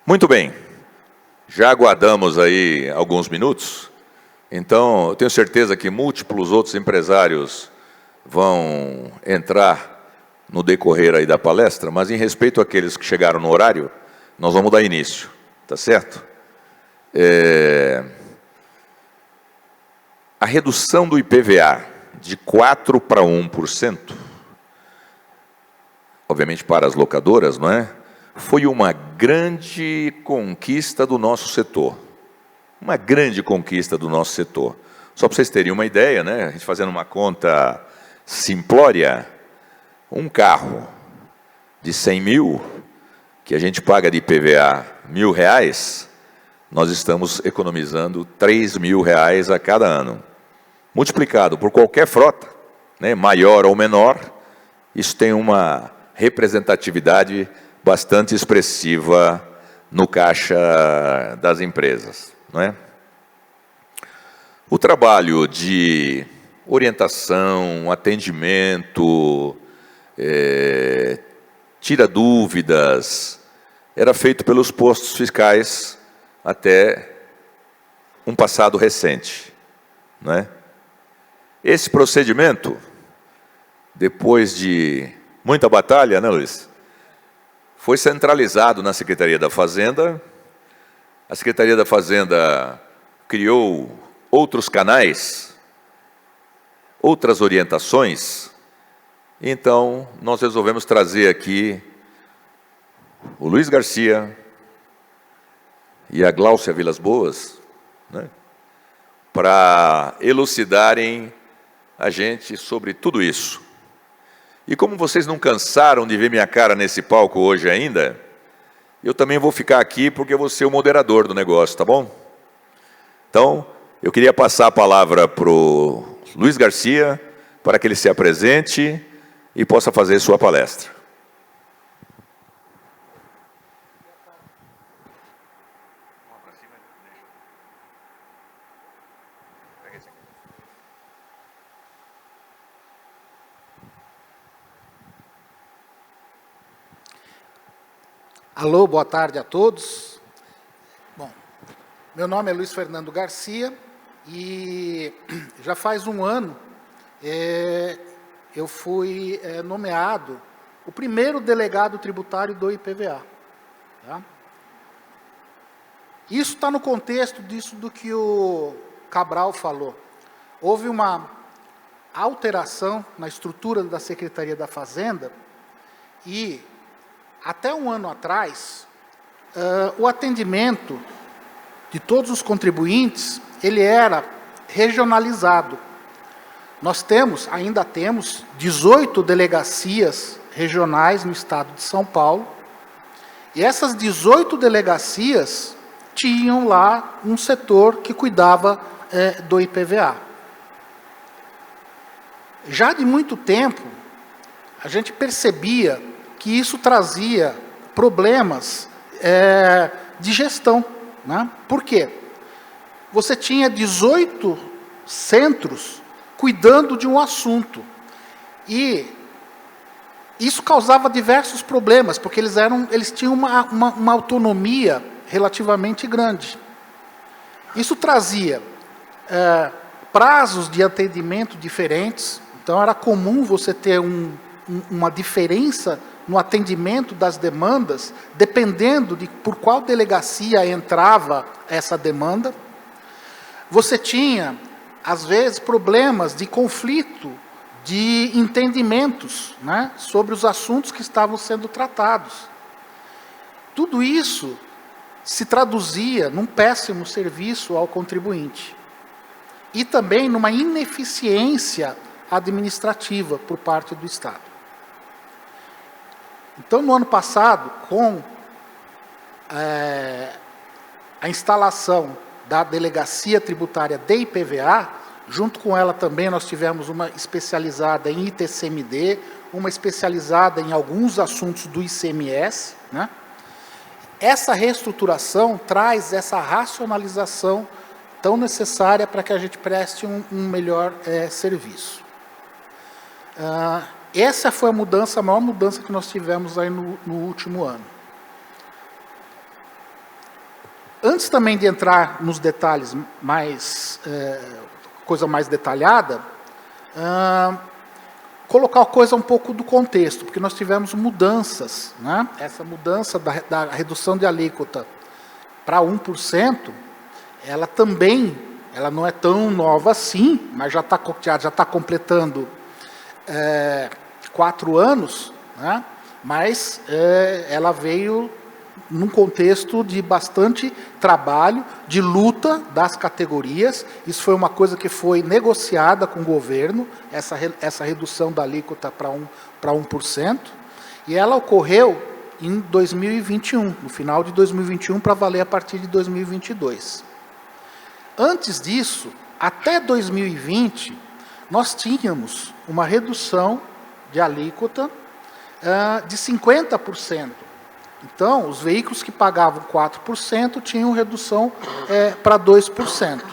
Muito bem, já aguardamos aí alguns minutos, então eu tenho certeza que múltiplos outros empresários vão entrar no decorrer aí da palestra, mas em respeito àqueles que chegaram no horário, nós vamos dar início, tá certo? A redução do IPVA de 4% para 1%, obviamente para as locadoras, não é? Foi uma grande conquista do nosso setor. Uma grande conquista do nosso setor. Só para vocês terem uma ideia, né? A gente fazendo uma conta simplória, um carro de 100 mil, que a gente paga de IPVA R$1.000, nós estamos economizando R$3.000 a cada ano. Multiplicado por qualquer frota, né, maior ou menor, isso tem uma representatividade bastante expressiva no caixa das empresas, não é? O trabalho de orientação, atendimento, tira dúvidas, era feito pelos postos fiscais até um passado recente, não é? Esse procedimento, depois de muita batalha, né, Luiz? Foi centralizado na Secretaria da Fazenda. A Secretaria da Fazenda criou outros canais, outras orientações. Então, nós resolvemos trazer aqui o Luiz Garcia e a Gláucia Vilas Boas, né, para elucidarem a gente sobre tudo isso. E como vocês não cansaram de ver minha cara nesse palco hoje ainda, eu também vou ficar aqui porque eu vou ser o moderador do negócio, tá bom? Então, eu queria passar a palavra para o Luiz Garcia, para que ele se apresente e possa fazer sua palestra. Alô, boa tarde a todos. Bom, meu nome é Luiz Fernando Garcia e já faz um ano eu fui nomeado o primeiro delegado tributário do IPVA. Tá? Isso está no contexto disso do que o Cabral falou. Houve uma alteração na estrutura da Secretaria da Fazenda e até um ano atrás, o atendimento de todos os contribuintes, ele era regionalizado. Nós ainda temos 18 delegacias regionais no estado de São Paulo, e essas 18 delegacias tinham lá um setor que cuidava do IPVA. Já de muito tempo, a gente percebia que isso trazia problemas de gestão. Né? Por quê? Você tinha 18 centros cuidando de um assunto. E isso causava diversos problemas, porque eles tinham uma autonomia relativamente grande. Isso trazia prazos de atendimento diferentes, então era comum você ter uma diferença no atendimento das demandas, dependendo de por qual delegacia entrava essa demanda. Você tinha, às vezes, problemas de conflito, de entendimentos, né, sobre os assuntos que estavam sendo tratados. Tudo isso se traduzia num péssimo serviço ao contribuinte. E também numa ineficiência administrativa por parte do Estado. Então, no ano passado, com a instalação da Delegacia Tributária de IPVA, junto com ela também nós tivemos uma especializada em ITCMD, uma especializada em alguns assuntos do ICMS. Né? Essa reestruturação traz essa racionalização tão necessária para que a gente preste um melhor serviço. Essa foi a maior mudança que nós tivemos aí no último ano. Antes também de entrar nos detalhes mais, coisa mais detalhada, colocar a coisa um pouco do contexto, porque nós tivemos mudanças, né? Essa mudança da redução de alíquota para 1%, ela também, ela não é tão nova assim, mas já está completando 4 anos, né? Mas ela veio num contexto de bastante trabalho, de luta das categorias. Isso foi uma coisa que foi negociada com o governo, essa redução da alíquota para 1%, e ela ocorreu em 2021, no final de 2021, para valer a partir de 2022. Antes disso, até 2020, nós tínhamos uma redução de alíquota de 50%. Então, os veículos que pagavam 4% tinham redução para 2%.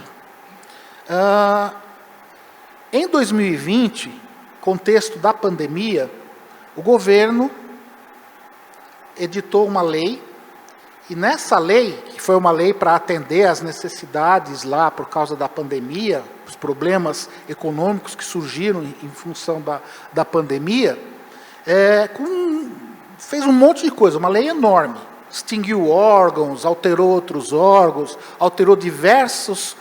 Em 2020, contexto da pandemia, o governo editou uma lei, e nessa lei, que foi uma lei para atender às necessidades lá por causa da pandemia, os problemas econômicos que surgiram em função da pandemia, fez um monte de coisa, uma lei enorme. Extinguiu órgãos, alterou outros órgãos, alterou diversos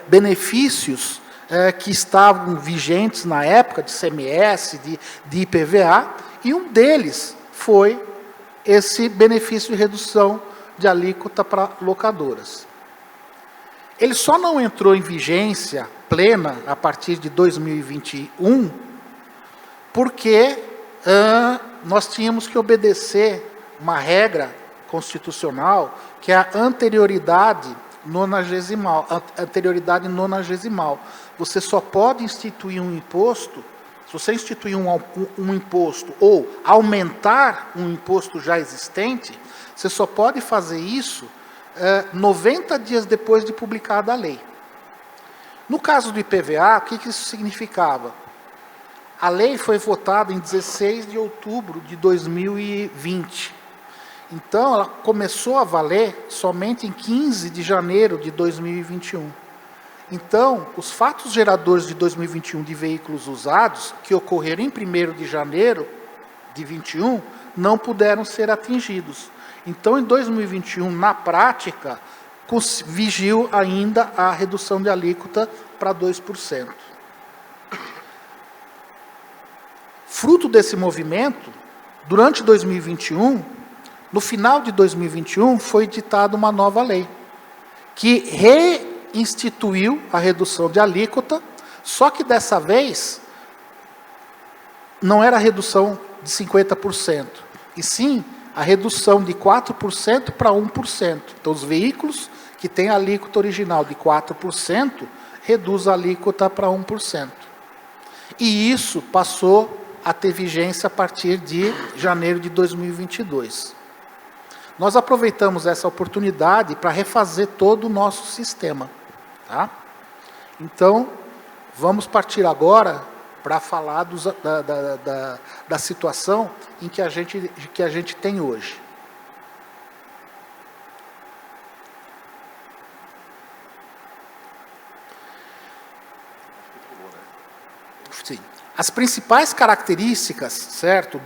benefícios que estavam vigentes na época, de CMS, de IPVA, e um deles foi esse benefício de redução de alíquota para locadoras. Ele só não entrou em vigência plena a partir de 2021, porque nós tínhamos que obedecer uma regra constitucional, que é a anterioridade nonagesimal. Você só pode instituir um imposto, se você instituir um imposto ou aumentar um imposto já existente, você só pode fazer isso 90 dias depois de publicada a lei. No caso do IPVA, o que isso significava? A lei foi votada em 16 de outubro de 2020. Então, ela começou a valer somente em 15 de janeiro de 2021. Então, os fatos geradores de 2021 de veículos usados, que ocorreram em 1º de janeiro de 2021, não puderam ser atingidos. Então, em 2021, na prática, vigiu ainda a redução de alíquota para 2%. Fruto desse movimento, durante 2021, no final de 2021, foi editada uma nova lei, que reinstituiu a redução de alíquota, só que dessa vez não era a redução de 50%, e sim a redução de 4% para 1%. Então, os veículos que têm a alíquota original de 4%, reduz a alíquota para 1%. E isso passou a ter vigência a partir de janeiro de 2022. Nós aproveitamos essa oportunidade para refazer todo o nosso sistema. Tá? Então, vamos partir agora para falar da situação em que a gente tem hoje. Sim. As principais características, certo,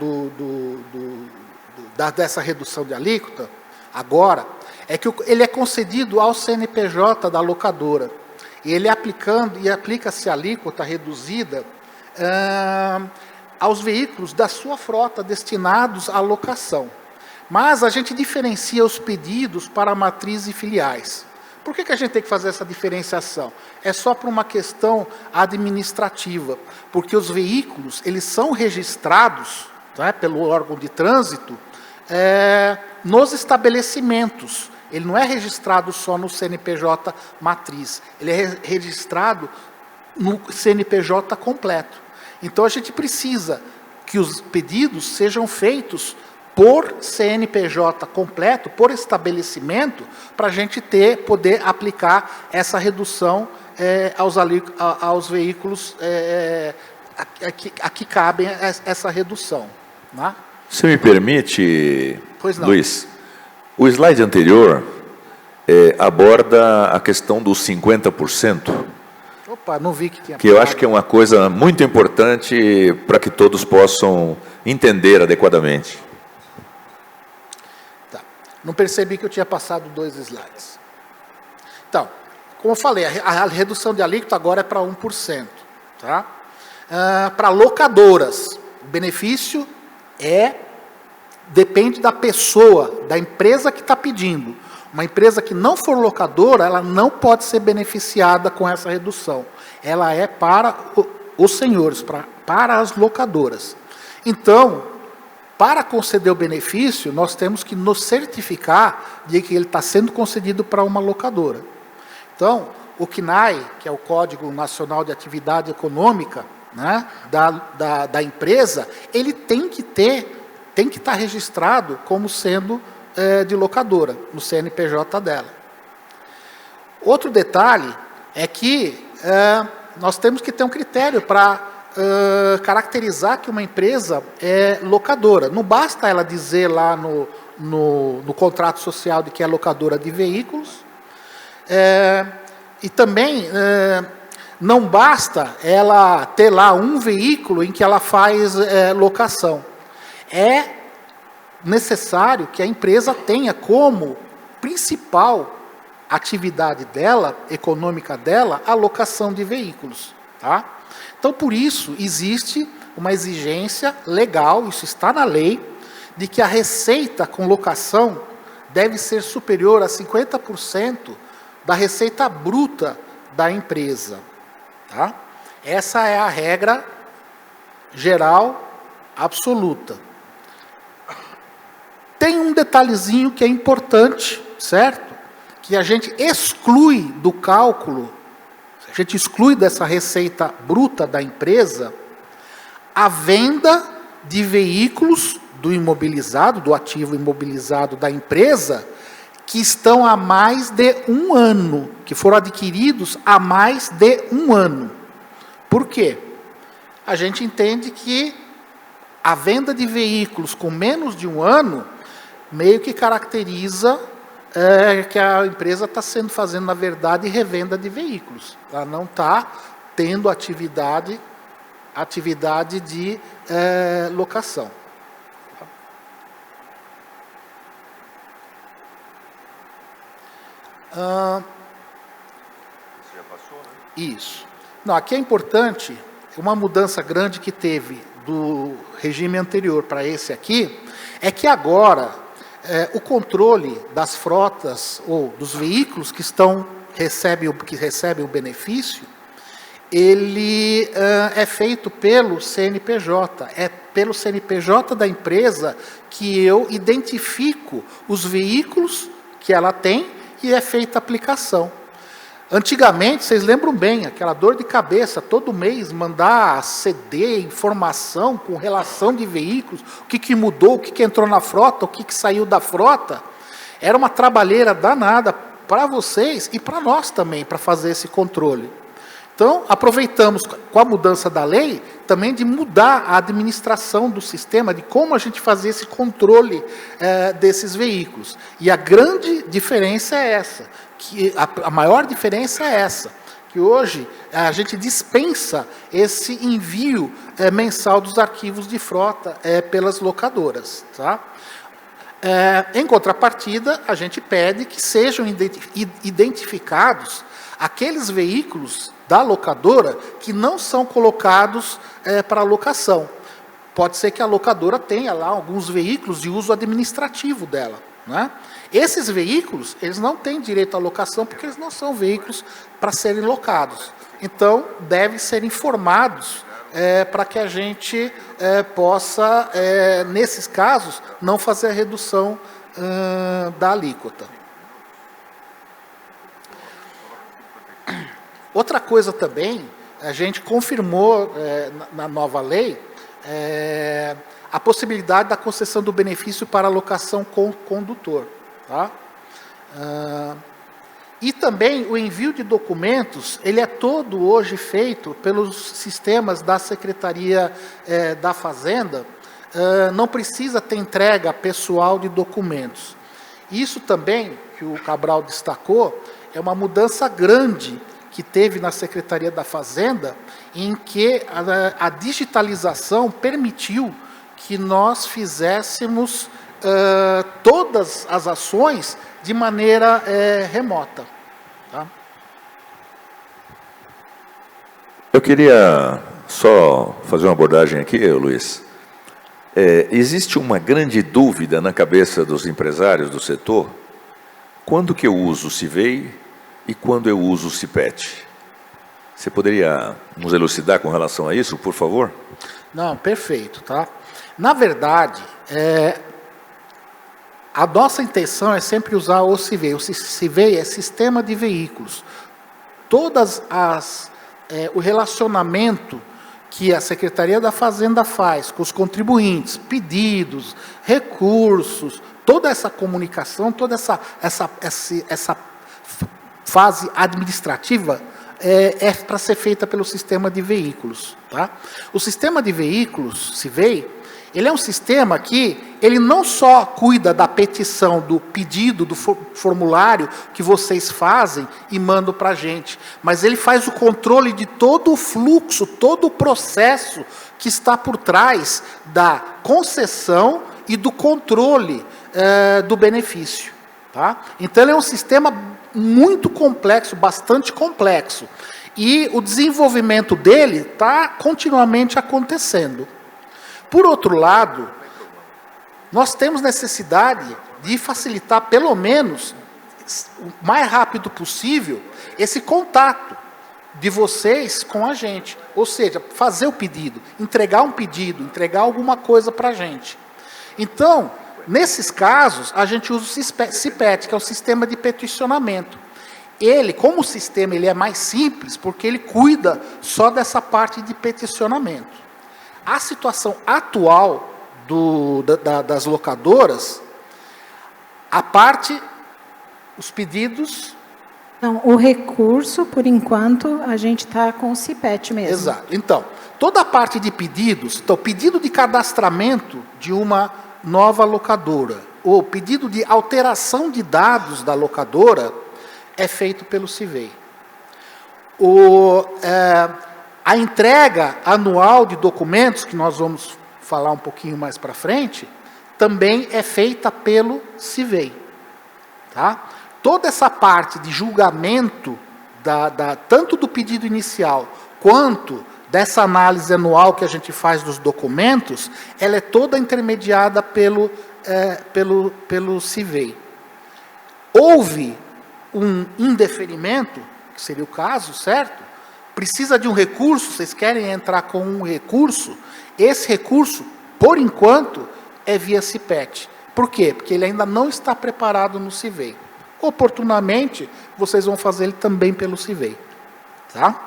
dessa redução de alíquota, agora, é que ele é concedido ao CNPJ da locadora. E ele aplica-se a alíquota reduzida aos veículos da sua frota destinados à locação. Mas a gente diferencia os pedidos para matriz e filiais. Por que a gente tem que fazer essa diferenciação? É só por uma questão administrativa, porque os veículos, eles são registrados, tá, pelo órgão de trânsito, nos estabelecimentos. Ele não é registrado só no CNPJ matriz, ele é registrado no CNPJ completo. Então, a gente precisa que os pedidos sejam feitos por CNPJ completo, por estabelecimento, para a gente poder aplicar essa redução aos veículos a que cabem essa redução. Né? Se me permite, pois não. Luiz, o slide anterior, aborda a questão dos 50%, Opa, não vi que tinha. que eu acho que é uma coisa muito importante para que todos possam entender adequadamente. Tá. Não percebi que eu tinha passado 2 slides. Então, como eu falei, a redução de alíquota agora é para 1%. Tá? Para locadoras, o benefício depende da pessoa, da empresa que está pedindo. Uma empresa que não for locadora, ela não pode ser beneficiada com essa redução. Ela é para os senhores, para as locadoras. Então, para conceder o benefício, nós temos que nos certificar de que ele está sendo concedido para uma locadora. Então, o CNAE, que é o Código Nacional de Atividade Econômica, né, da empresa, ele tem que estar registrado como sendo de locadora, no CNPJ dela. Outro detalhe é que nós temos que ter um critério para caracterizar que uma empresa é locadora. Não basta ela dizer lá no contrato social de que é locadora de veículos, e também não basta ela ter lá um veículo em que ela faz locação. É necessário que a empresa tenha como principal atividade dela, econômica dela, a locação de veículos. Tá? Então, por isso, existe uma exigência legal, isso está na lei, de que a receita com locação deve ser superior a 50% da receita bruta da empresa. Tá? Essa é a regra geral absoluta. Tem um detalhezinho que é importante, certo? Que a gente exclui do cálculo, a gente exclui dessa receita bruta da empresa, a venda de veículos do imobilizado, do ativo imobilizado da empresa, que estão há mais de 1 ano, que foram adquiridos há mais de 1 ano. Por quê? A gente entende que a venda de veículos com menos de 1 ano meio que caracteriza que a empresa está fazendo, na verdade, revenda de veículos. Ela não está tendo atividade de locação. Você já passou, né? Isso. Não, aqui é importante, uma mudança grande que teve do regime anterior para esse aqui, é que agora o controle das frotas ou dos veículos que recebem o benefício, ele é feito pelo CNPJ. É pelo CNPJ da empresa que eu identifico os veículos que ela tem e é feita a aplicação. Antigamente, vocês lembram bem, aquela dor de cabeça, todo mês mandar CD, informação com relação de veículos, o que mudou, o que entrou na frota, o que saiu da frota. Era uma trabalheira danada para vocês e para nós também, para fazer esse controle. Então, aproveitamos com a mudança da lei, também de mudar a administração do sistema, de como a gente fazia esse controle desses veículos. E a grande diferença é essa, que a maior diferença é essa, que hoje a gente dispensa esse envio mensal dos arquivos de frota pelas locadoras. Tá? Em contrapartida, a gente pede que sejam identificados aqueles veículos da locadora que não são colocados para locação. Pode ser que a locadora tenha lá alguns veículos de uso administrativo dela. Né? Esses veículos, eles não têm direito à locação porque eles não são veículos para serem locados. Então, devem ser informados para que a gente possa, nesses casos, não fazer a redução da alíquota. Outra coisa também, a gente confirmou na nova lei a possibilidade da concessão do benefício para alocação com condutor. Tá? E também o envio de documentos, ele é todo hoje feito pelos sistemas da Secretaria da Fazenda, não precisa ter entrega pessoal de documentos. Isso também, que o Cabral destacou, é uma mudança grande que teve na Secretaria da Fazenda, em que a digitalização permitiu que nós fizéssemos todas as ações de maneira remota. Tá? Eu queria só fazer uma abordagem aqui, Luiz. Existe uma grande dúvida na cabeça dos empresários do setor, quando que eu uso o CIVEI e quando eu uso o CIPET. Você poderia nos elucidar com relação a isso, por favor? Não, perfeito, tá? Na verdade, a nossa intenção é sempre usar o CIVEI. O CIVEI é Sistema de Veículos. O relacionamento que a Secretaria da Fazenda faz com os contribuintes, pedidos, recursos, toda essa comunicação, toda essa fase administrativa é para ser feita pelo sistema de veículos. Tá? O sistema de veículos, CIVEI, ele é um sistema que ele não só cuida da petição, do pedido, do formulário que vocês fazem e mandam para a gente, mas ele faz o controle de todo o fluxo, todo o processo que está por trás da concessão e do controle do benefício. Tá? Então, ele é um sistema muito complexo, bastante complexo. E o desenvolvimento dele está continuamente acontecendo. Por outro lado, nós temos necessidade de facilitar, pelo menos, o mais rápido possível, esse contato de vocês com a gente. Ou seja, fazer o pedido, entregar um pedido, entregar alguma coisa para a gente. Então, nesses casos, a gente usa o CIPET, que é o sistema de peticionamento. Ele, como o sistema ele é mais simples, porque ele cuida só dessa parte de peticionamento. A situação atual das locadoras, os pedidos... Não, o recurso, por enquanto, a gente está com o CIPET mesmo. Exato. Então, toda a parte de pedidos, então, pedido de cadastramento de uma nova locadora, ou pedido de alteração de dados da locadora, é feito pelo CIVEI. A entrega anual de documentos, que nós vamos falar um pouquinho mais para frente, também é feita pelo CIVEI. Tá? Toda essa parte de julgamento, tanto do pedido inicial, quanto dessa análise anual que a gente faz dos documentos, ela é toda intermediada pelo CIVEI. Houve um indeferimento, que seria o caso, certo? Precisa de um recurso, vocês querem entrar com um recurso, esse recurso, por enquanto, é via CIPET. Por quê? Porque ele ainda não está preparado no CIVEI. Oportunamente, vocês vão fazer ele também pelo CIVEI. Tá?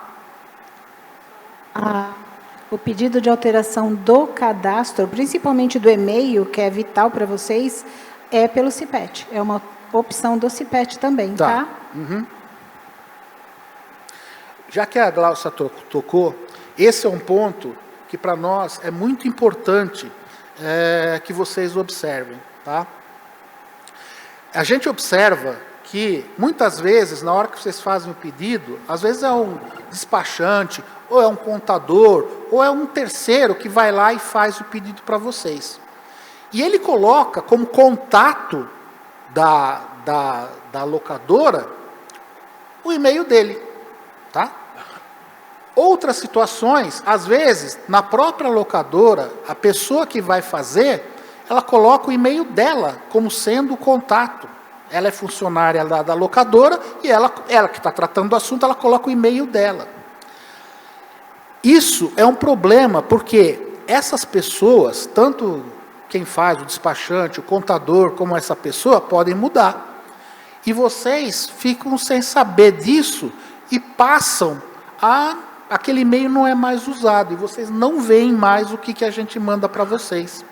O pedido de alteração do cadastro, principalmente do e-mail, que é vital para vocês, é pelo CIPET. É uma opção do CIPET também, tá? Uhum. Já que a Glaucia tocou, esse é um ponto que para nós é muito importante que vocês observem. Tá? A gente observa que, muitas vezes, na hora que vocês fazem o pedido, às vezes é um despachante, ou é um contador, ou é um terceiro que vai lá e faz o pedido para vocês. E ele coloca como contato da locadora o e-mail dele. Tá? Outras situações, às vezes, na própria locadora, a pessoa que vai fazer, ela coloca o e-mail dela como sendo o contato. Ela é funcionária da locadora e ela que está tratando do assunto, ela coloca o e-mail dela. Isso é um problema, porque essas pessoas, tanto quem faz, o despachante, o contador, como essa pessoa, podem mudar. E vocês ficam sem saber disso e passam aquele e-mail não é mais usado, e vocês não veem mais o que a gente manda para vocês.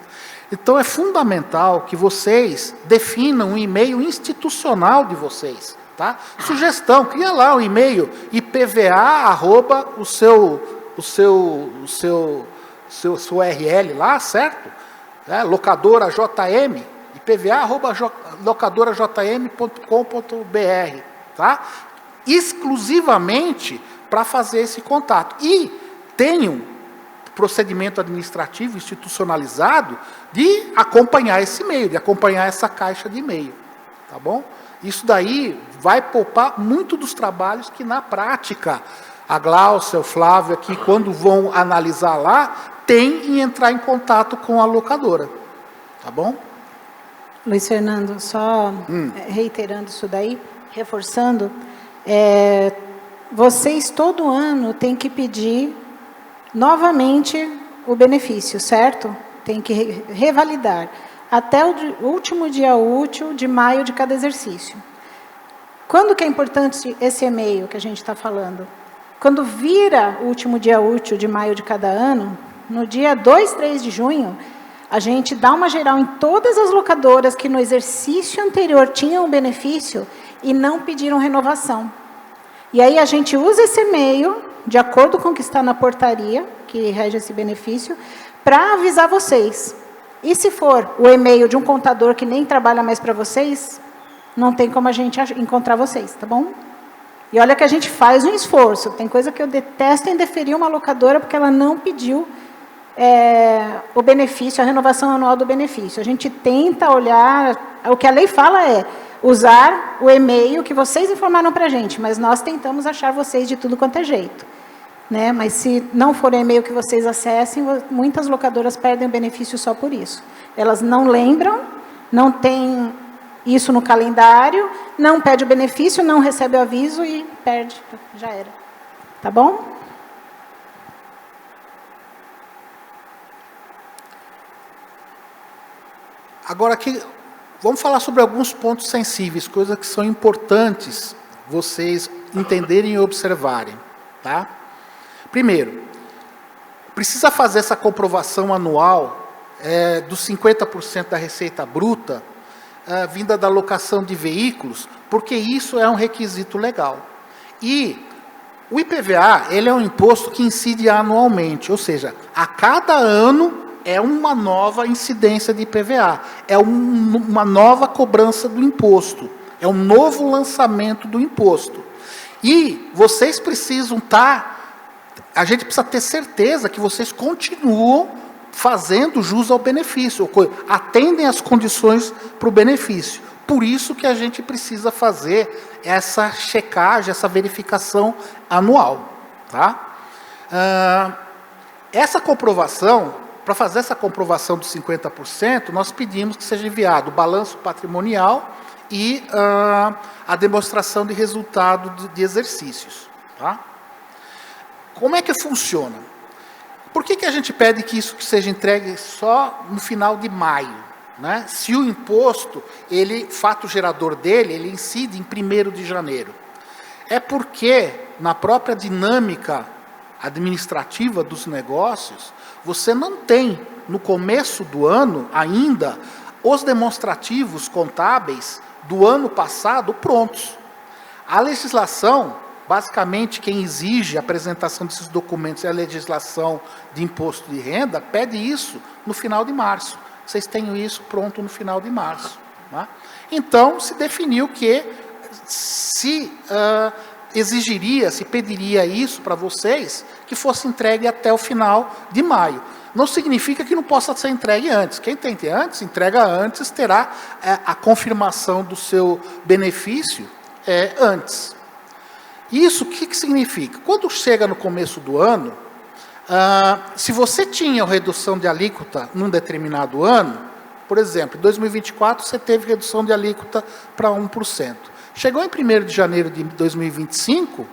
Então, é fundamental que vocês definam um e-mail institucional de vocês. Tá? Sugestão, cria lá o e-mail IPVA, o seu URL lá, certo? Locadora JM, ipva@locadorajm.com.br, tá? Exclusivamente para fazer esse contato. E tem um procedimento administrativo institucionalizado de acompanhar esse e-mail, de acompanhar essa caixa de e-mail, tá bom? Isso daí vai poupar muito dos trabalhos que, na prática, a Gláucia, o Flávio aqui, quando vão analisar lá, tem em entrar em contato com a locadora, tá bom? Luiz Fernando, só reiterando isso daí, reforçando, vocês todo ano têm que pedir novamente o benefício, certo? Tem que revalidar até o último dia útil de maio de cada exercício. Quando que é importante esse e-mail que a gente está falando? Quando vira o último dia útil de maio de cada ano, no dia 2, 3 de junho, a gente dá uma geral em todas as locadoras que no exercício anterior tinham o benefício e não pediram renovação. E aí a gente usa esse e-mail, de acordo com o que está na portaria, que rege esse benefício, para avisar vocês. E se for o e-mail de um contador que nem trabalha mais para vocês, não tem como a gente encontrar vocês, tá bom? E olha que a gente faz um esforço. Tem coisa que eu detesto em deferir uma locadora porque ela não pediu o benefício, a renovação anual do benefício. A gente tenta olhar, o que a lei fala é usar o e-mail que vocês informaram para a gente, mas nós tentamos achar vocês de tudo quanto é jeito, né? Mas se não for o e-mail que vocês acessem, muitas locadoras perdem o benefício só por isso. Elas não lembram, não tem isso no calendário, não pede o benefício, não recebe o aviso e perde, já era. Tá bom? Agora aqui, vamos falar sobre alguns pontos sensíveis, coisas que são importantes vocês entenderem e observarem, tá? Primeiro, precisa fazer essa comprovação anual dos 50% da receita bruta vinda da locação de veículos, porque isso é um requisito legal. E o IPVA, ele é um imposto que incide anualmente, ou seja, a cada ano é uma nova incidência de IPVA, é uma nova cobrança do imposto, é um novo lançamento do imposto. E vocês precisam a gente precisa ter certeza que vocês continuam fazendo jus ao benefício, atendem às condições para o benefício. Por isso que a gente precisa fazer essa checagem, essa verificação anual, tá? Essa comprovação, para fazer essa comprovação dos 50%, nós pedimos que seja enviado o balanço patrimonial e a demonstração de resultado de exercícios, tá? Como é que funciona? Por que a gente pede que isso seja entregue só no final de maio, né? Se o imposto, fato gerador dele, ele incide em 1º de janeiro. É porque, na própria dinâmica administrativa dos negócios, você não tem, no começo do ano, ainda, os demonstrativos contábeis do ano passado prontos. A legislação, basicamente, quem exige a apresentação desses documentos é a legislação de imposto de renda, pede isso no final de março. Vocês têm isso pronto no final de março, né? Então, se definiu que se pediria isso para vocês, que fosse entregue até o final de maio. Não significa que não possa ser entregue antes. Quem tem antes, entrega antes, terá a confirmação do seu benefício antes. Isso o que significa? Quando chega no começo do ano, se você tinha redução de alíquota num determinado ano, por exemplo, em 2024 você teve redução de alíquota para 1%. Chegou em 1º de janeiro de 2025,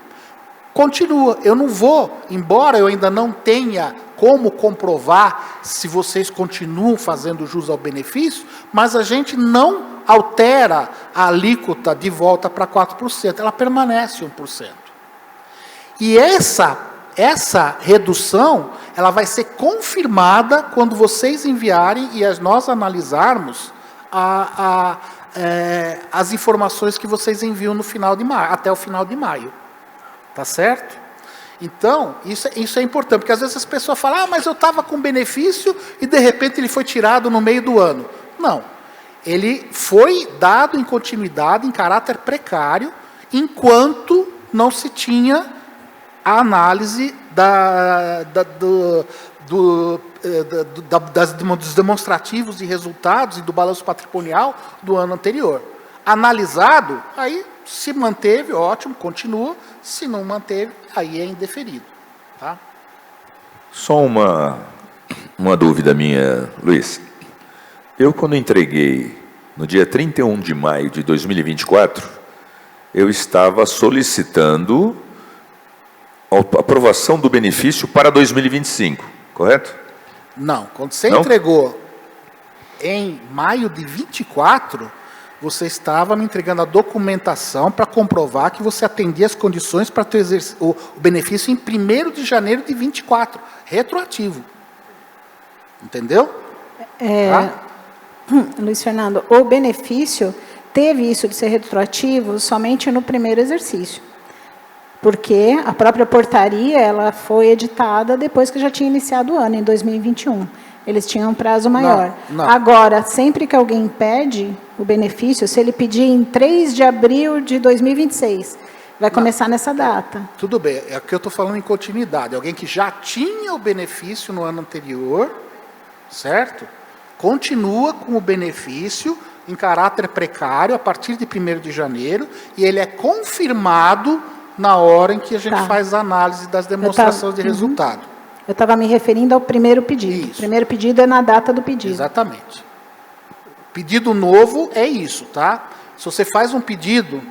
continua. Eu não vou, embora eu ainda não tenha como comprovar se vocês continuam fazendo jus ao benefício, mas a gente não altera a alíquota de volta para 4%, ela permanece 1%. E essa redução, ela vai ser confirmada quando vocês enviarem e nós analisarmos as informações que vocês enviam no final de maio, até o final de maio. Tá certo? Então, isso é importante, porque às vezes as pessoas falam, mas eu estava com benefício e de repente ele foi tirado no meio do ano. Não. ele foi dado em continuidade, em caráter precário, enquanto não se tinha a análise dos demonstrativos de resultados e do balanço patrimonial do ano anterior. Analisado, aí se manteve, ótimo, continua. Se não manteve, aí é indeferido. Tá? Só uma dúvida minha, Luiz. Eu, quando entreguei, no dia 31 de maio de 2024, eu estava solicitando a aprovação do benefício para 2025, correto? Não, quando você Não? entregou em maio de 24, você estava me entregando a documentação para comprovar que você atendia as condições para ter o benefício em 1º de janeiro de 24, retroativo. Entendeu? Tá? Luiz Fernando, o benefício teve isso de ser retroativo somente no primeiro exercício. Porque a própria portaria ela foi editada depois que já tinha iniciado o ano, em 2021. Eles tinham um prazo maior. Não. Agora, sempre que alguém pede o benefício, se ele pedir em 3 de abril de 2026, vai começar nessa data. Tudo bem, é o que eu estou falando em continuidade. Alguém que já tinha o benefício no ano anterior, certo? Continua com o benefício em caráter precário a partir de 1º de janeiro e ele é confirmado na hora em que a gente faz a análise das demonstrações de resultado. Eu estava me referindo ao primeiro pedido. Isso. O primeiro pedido é na data do pedido. Exatamente. Pedido novo é isso, tá? Se você faz um pedido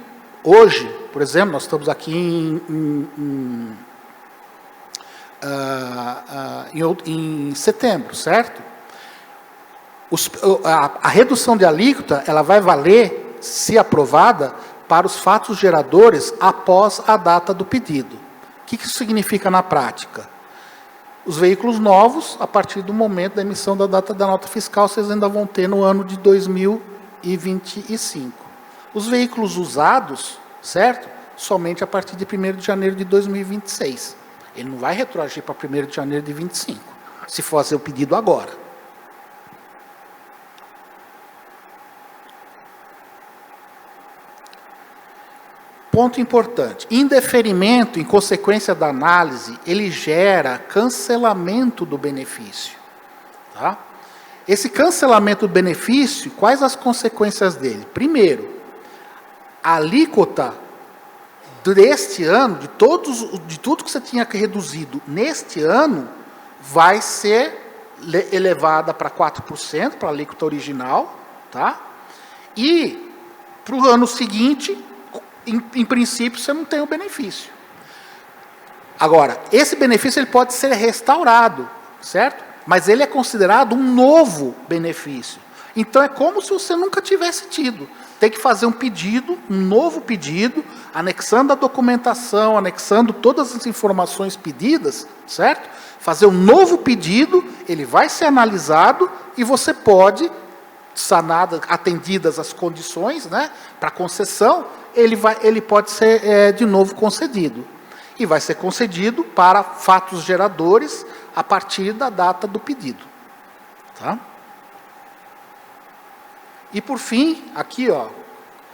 hoje, por exemplo, nós estamos aqui em setembro, certo? A redução de alíquota ela vai valer, se aprovada, para os fatos geradores após a data do pedido. O que isso significa na prática? Os veículos novos, a partir do momento da emissão da data da nota fiscal, vocês ainda vão ter no ano de 2025. Os veículos usados, certo? Somente a partir de 1º de janeiro de 2026. Ele não vai retroagir para 1º de janeiro de 2025, se fazer o pedido agora. Ponto importante. Indeferimento, em consequência da análise, ele gera cancelamento do benefício. Tá? Esse cancelamento do benefício, quais as consequências dele? Primeiro, a alíquota deste ano, de tudo que você tinha reduzido neste ano, vai ser elevada para 4%, para a alíquota original, tá? E para o ano seguinte, em princípio, você não tem o benefício. Agora, esse benefício ele pode ser restaurado, certo? Mas ele é considerado um novo benefício. Então, é como se você nunca tivesse tido. Tem que fazer um pedido, um novo pedido, anexando a documentação, anexando todas as informações pedidas, certo? Fazer um novo pedido, ele vai ser analisado e você pode, atendidas as condições, né, para concessão, ele pode ser de novo concedido. E vai ser concedido para fatos geradores a partir da data do pedido. Tá? E por fim, aqui, ó,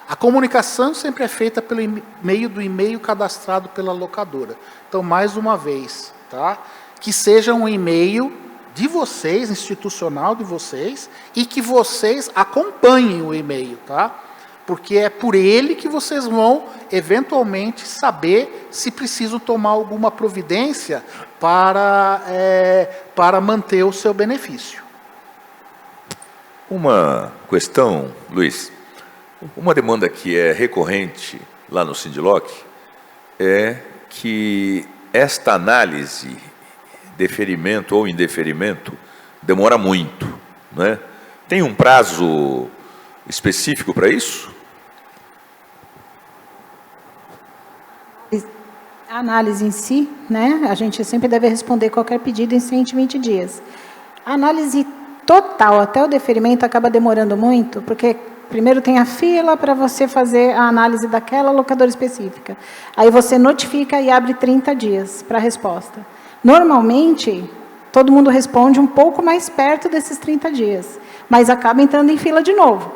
a comunicação sempre é feita pelo meio do e-mail cadastrado pela locadora. Então, mais uma vez, tá? Que seja um e-mail de vocês, institucional de vocês, e que vocês acompanhem o e-mail, tá? Porque é por ele que vocês vão, eventualmente, saber se precisam tomar alguma providência para manter o seu benefício. Uma questão, Luiz. Uma demanda que é recorrente lá no Sindiloc é que esta análise, deferimento ou indeferimento, demora muito, né? Tem um prazo específico para isso? A análise em si, né, a gente sempre deve responder qualquer pedido em 120 dias. A análise total até o deferimento acaba demorando muito, porque primeiro tem a fila para você fazer a análise daquela locadora específica. Aí você notifica e abre 30 dias para a resposta. Normalmente, todo mundo responde um pouco mais perto desses 30 dias, mas acaba entrando em fila de novo.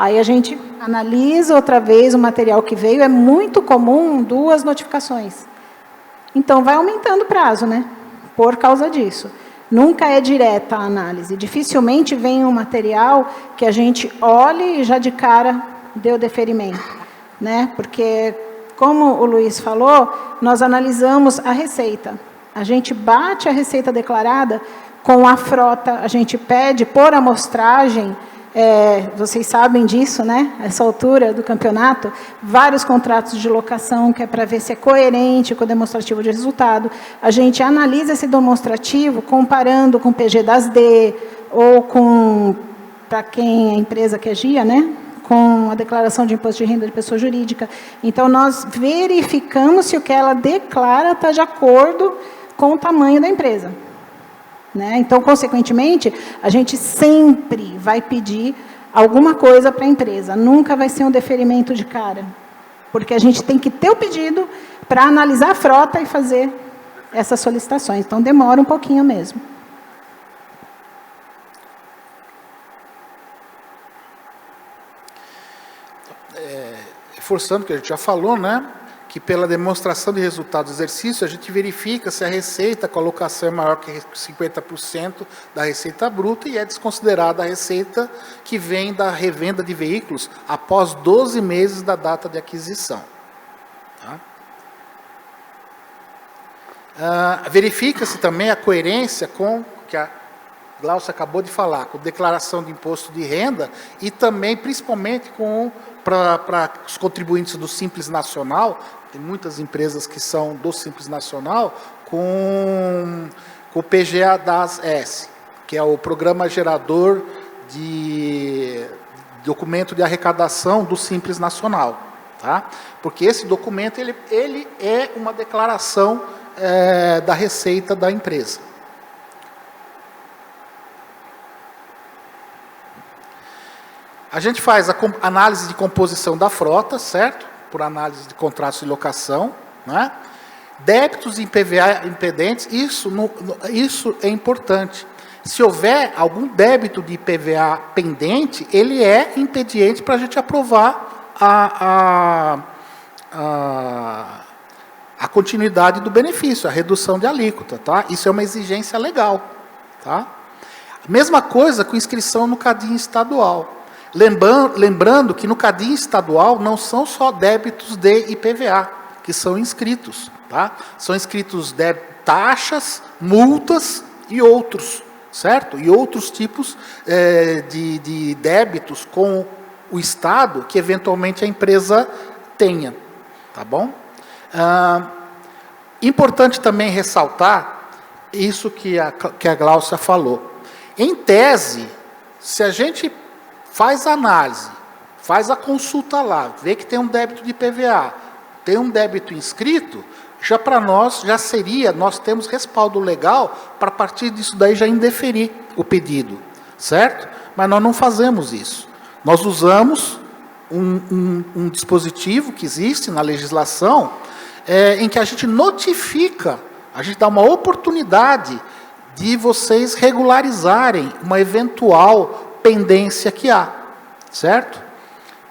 Aí a gente analisa outra vez o material que veio, é muito comum 2 notificações. Então, vai aumentando o prazo, né? Por causa disso. Nunca é direta a análise. Dificilmente vem um material que a gente olhe e já de cara deu deferimento, né? Porque, como o Luiz falou, nós analisamos a receita. A gente bate a receita declarada com a frota, a gente pede por amostragem, vocês sabem disso, né? Essa altura do campeonato, vários contratos de locação, que é para ver se é coerente com o demonstrativo de resultado. A gente analisa esse demonstrativo comparando com o PG das D, ou com, para quem é empresa que é GIA, né? Com a declaração de imposto de renda de pessoa jurídica. Então, nós verificamos se o que ela declara está de acordo com o tamanho da empresa. Né? Então, consequentemente, a gente sempre vai pedir alguma coisa para a empresa. Nunca vai ser um deferimento de cara. Porque a gente tem que ter o pedido para analisar a frota e fazer essas solicitações. Então, demora um pouquinho mesmo. Reforçando o que a gente já falou, né? Que pela demonstração de resultado do exercício, a gente verifica se a receita, a colocação é maior que 50% da receita bruta e é desconsiderada a receita que vem da revenda de veículos após 12 meses da data de aquisição. Tá? Verifica-se também a coerência com o que a Glaucia acabou de falar, com declaração de imposto de renda e também, principalmente, para os contribuintes do Simples Nacional. Tem muitas empresas que são do Simples Nacional, com o PGA das S, que é o Programa Gerador de Documento de Arrecadação do Simples Nacional. Tá? Porque esse documento ele é uma declaração da receita da empresa. A gente faz a análise de composição da frota, certo? Por análise de contratos de locação, né? Débitos e IPVA impedentes, isso é importante. Se houver algum débito de IPVA pendente, ele é impediente para a gente aprovar a continuidade do benefício, a redução de alíquota, tá? Isso é uma exigência legal, tá? Mesma coisa com inscrição no CADIM estadual. Lembrando que no CADIM estadual não são só débitos de IPVA que são inscritos. Tá? São inscritos taxas, multas e outros, certo? E outros tipos de débitos com o Estado que eventualmente a empresa tenha. Tá bom? Importante também ressaltar isso que a Glaucia falou. Em tese, se a gente faz a análise, faz a consulta lá, vê que tem um débito de IPVA, tem um débito inscrito, já para nós, nós temos respaldo legal para a partir disso daí já indeferir o pedido, certo? Mas nós não fazemos isso. Nós usamos um dispositivo que existe na legislação, em que a gente notifica, a gente dá uma oportunidade de vocês regularizarem uma eventual pendência que há, certo?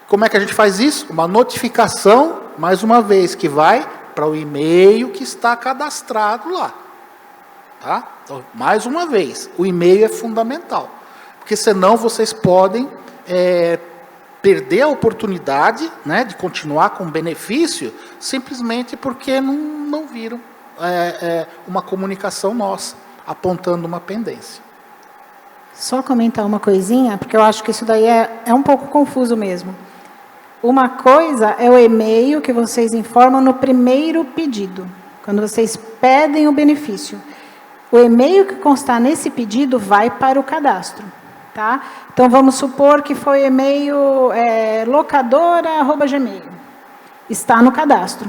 Como é que a gente faz isso? Uma notificação, mais uma vez, que vai para o e-mail que está cadastrado lá. Tá? Então, mais uma vez, o e-mail é fundamental, porque senão vocês podem perder a oportunidade, né, de continuar com o benefício, simplesmente porque não viram uma comunicação nossa, apontando uma pendência. Só comentar uma coisinha, porque eu acho que isso daí é um pouco confuso mesmo. Uma coisa é o e-mail que vocês informam no primeiro pedido, quando vocês pedem o benefício. O e-mail que constar nesse pedido vai para o cadastro. Tá? Então, vamos supor que foi e-mail locadora@gmail. Está no cadastro.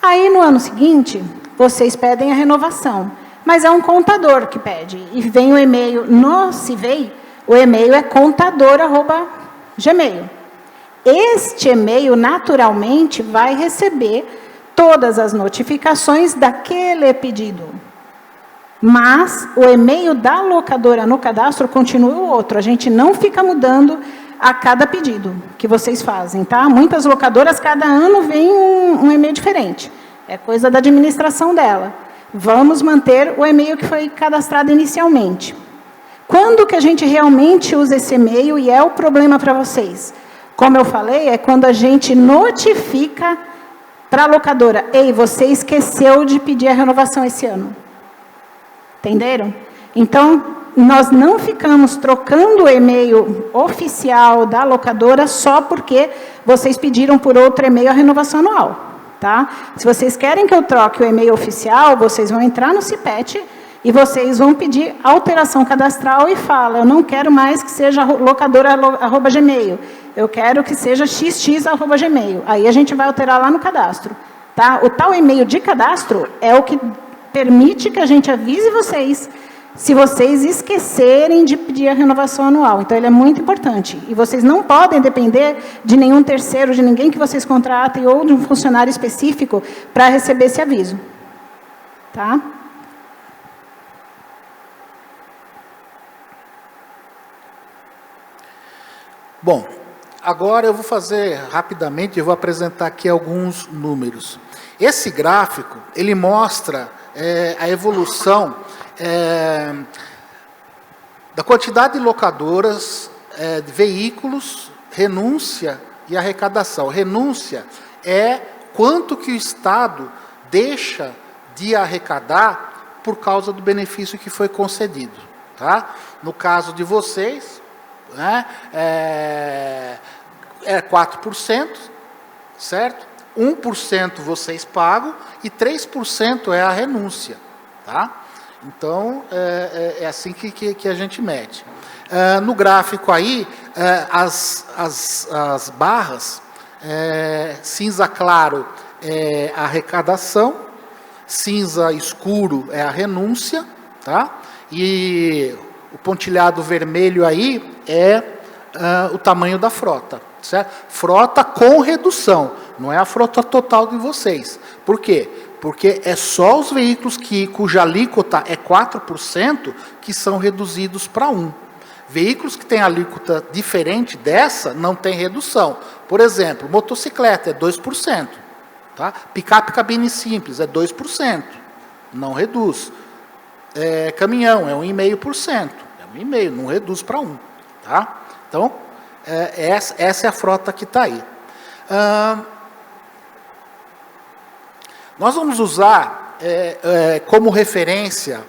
Aí, no ano seguinte, vocês pedem a renovação. Mas é um contador que pede. E vem o e-mail no CIVEI, o e-mail é contador@gmail. Este e-mail, naturalmente, vai receber todas as notificações daquele pedido. Mas o e-mail da locadora no cadastro continua o outro. A gente não fica mudando a cada pedido que vocês fazem, tá? Muitas locadoras, cada ano vem um e-mail diferente. É coisa da administração dela. Vamos manter o e-mail que foi cadastrado inicialmente. Quando que a gente realmente usa esse e-mail e é o problema para vocês? Como eu falei, é quando a gente notifica para a locadora: ei, você esqueceu de pedir a renovação esse ano. Entenderam? Então, nós não ficamos trocando o e-mail oficial da locadora só porque vocês pediram por outro e-mail a renovação anual. Tá? Se vocês querem que eu troque o e-mail oficial, vocês vão entrar no CIPET e vocês vão pedir alteração cadastral e fala: eu não quero mais que seja locadora@gmail, eu quero que seja xx@gmail. Aí a gente vai alterar lá no cadastro. Tá? O tal e-mail de cadastro é o que permite que a gente avise vocês se vocês esquecerem de pedir a renovação anual. Então, ele é muito importante. E vocês não podem depender de nenhum terceiro, de ninguém que vocês contratem ou de um funcionário específico para receber esse aviso. Tá? Bom, agora eu vou fazer rapidamente, eu vou apresentar aqui alguns números. Esse gráfico, ele mostra a evolução da quantidade de locadoras, de veículos, renúncia e arrecadação. Renúncia é quanto que o Estado deixa de arrecadar por causa do benefício que foi concedido. Tá? No caso de vocês, né, é 4%, certo? 1% vocês pagam e 3% é a renúncia. Tá? Então, é assim que a gente mede. No gráfico aí, as barras, cinza claro é a arrecadação, cinza escuro é a renúncia, tá? E o pontilhado vermelho aí é o tamanho da frota, certo? Frota com redução, não é a frota total de vocês. Por quê? Porque é só os veículos cuja alíquota é 4% que são reduzidos para 1%. Veículos que têm alíquota diferente dessa, não tem redução. Por exemplo, motocicleta é 2%. Tá? Picape cabine simples é 2%. Não reduz. Caminhão é 1,5%. É 1,5%, não reduz para 1%. Tá? Então, essa é a frota que está aí. Nós vamos usar como referência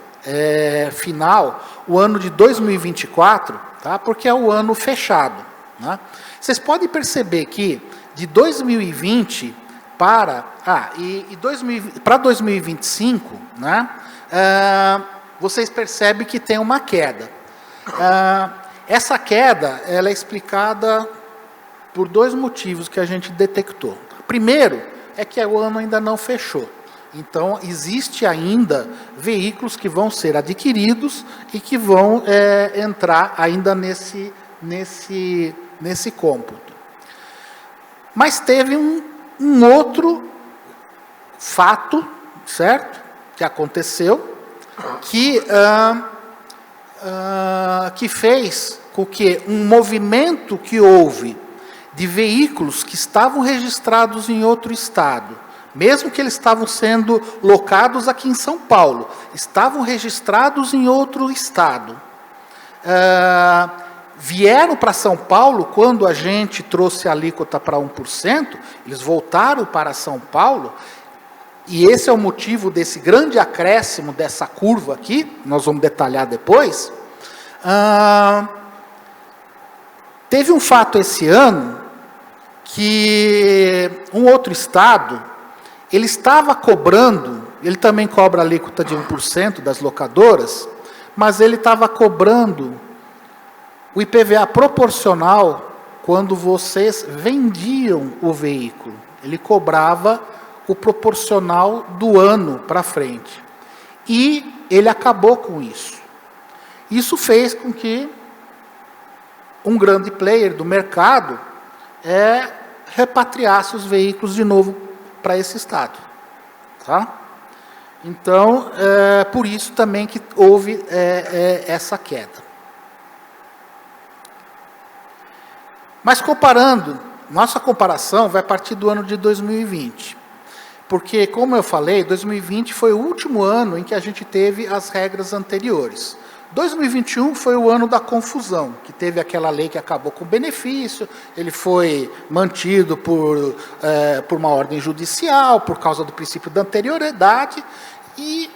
final o ano de 2024, tá? Porque é o ano fechado. Né? Vocês podem perceber que de 2020 para 2025, né, vocês percebem que tem uma queda. Essa queda ela é explicada por dois motivos que a gente detectou. Primeiro, é que o ano ainda não fechou. Então, existe ainda veículos que vão ser adquiridos e que vão entrar ainda nesse cômputo. Mas teve um outro fato, certo? Que aconteceu, que fez com que um movimento que houve de veículos que estavam registrados em outro estado, mesmo que eles estavam sendo locados aqui em São Paulo, estavam registrados em outro estado, vieram para São Paulo, quando a gente trouxe a alíquota para 1%, eles voltaram para São Paulo, e esse é o motivo desse grande acréscimo dessa curva aqui, nós vamos detalhar depois. Teve um fato esse ano, que um outro estado, ele estava cobrando, ele também cobra a alíquota de 1% das locadoras, mas ele estava cobrando o IPVA proporcional quando vocês vendiam o veículo. Ele cobrava o proporcional do ano para frente. E ele acabou com isso. Isso fez com que um grande player do mercado repatriasse os veículos de novo para esse estado. Tá? Então, por isso também que houve essa queda. Mas comparando, nossa comparação vai partir do ano de 2020. Porque, como eu falei, 2020 foi o último ano em que a gente teve as regras anteriores. 2021 foi o ano da confusão, que teve aquela lei que acabou com o benefício, ele foi mantido por uma ordem judicial, por causa do princípio da anterioridade, e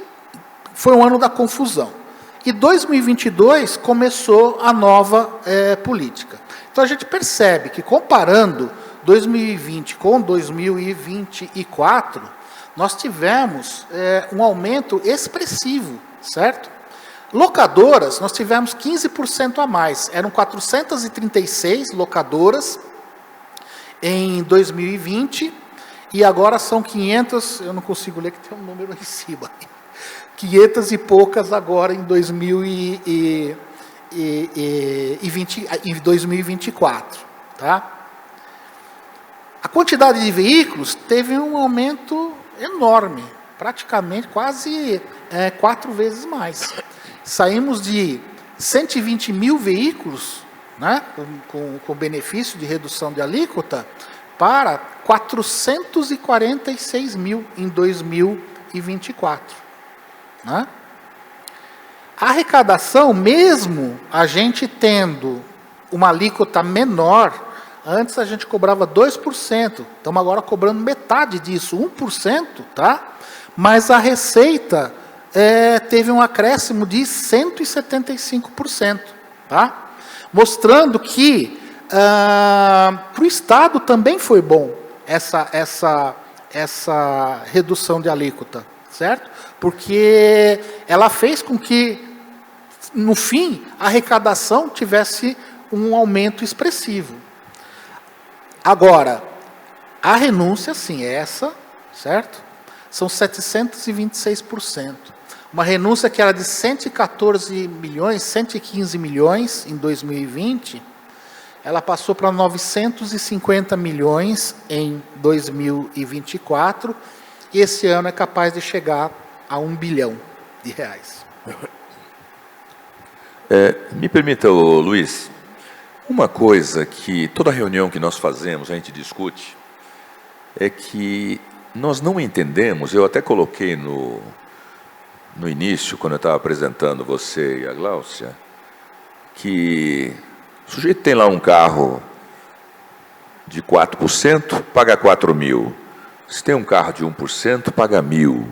foi um ano da confusão. E 2022 começou a nova política. Então a gente percebe que, comparando 2020 com 2024, nós tivemos um aumento expressivo, certo? Locadoras, nós tivemos 15% a mais. Eram 436 locadoras em 2020 e agora são 500, eu não consigo ler que tem um número em cima. 500 e poucas agora em 2024. Tá? A quantidade de veículos teve um aumento enorme, praticamente quase 4 vezes mais. Saímos de 120 mil veículos, né, com benefício de redução de alíquota, para 446 mil em 2024. Né? A arrecadação, mesmo a gente tendo uma alíquota menor, antes a gente cobrava 2%, estamos agora cobrando metade disso, 1%, tá? Mas a receita teve um acréscimo de 175%, tá? Mostrando que para o Estado também foi bom essa redução de alíquota, certo? Porque ela fez com que, no fim, a arrecadação tivesse um aumento expressivo. Agora, a renúncia, sim, essa, certo? São 726%. Uma renúncia que era de 114 milhões, 115 milhões em 2020, ela passou para 950 milhões em 2024, e esse ano é capaz de chegar a 1 bilhão de reais. Me permita, Luiz, uma coisa que toda reunião que nós fazemos, a gente discute, é que nós não entendemos, eu até coloquei no início, quando eu estava apresentando você e a Gláucia, que o sujeito tem lá um carro de 4%, paga 4 mil. Se tem um carro de 1%, paga 1.000.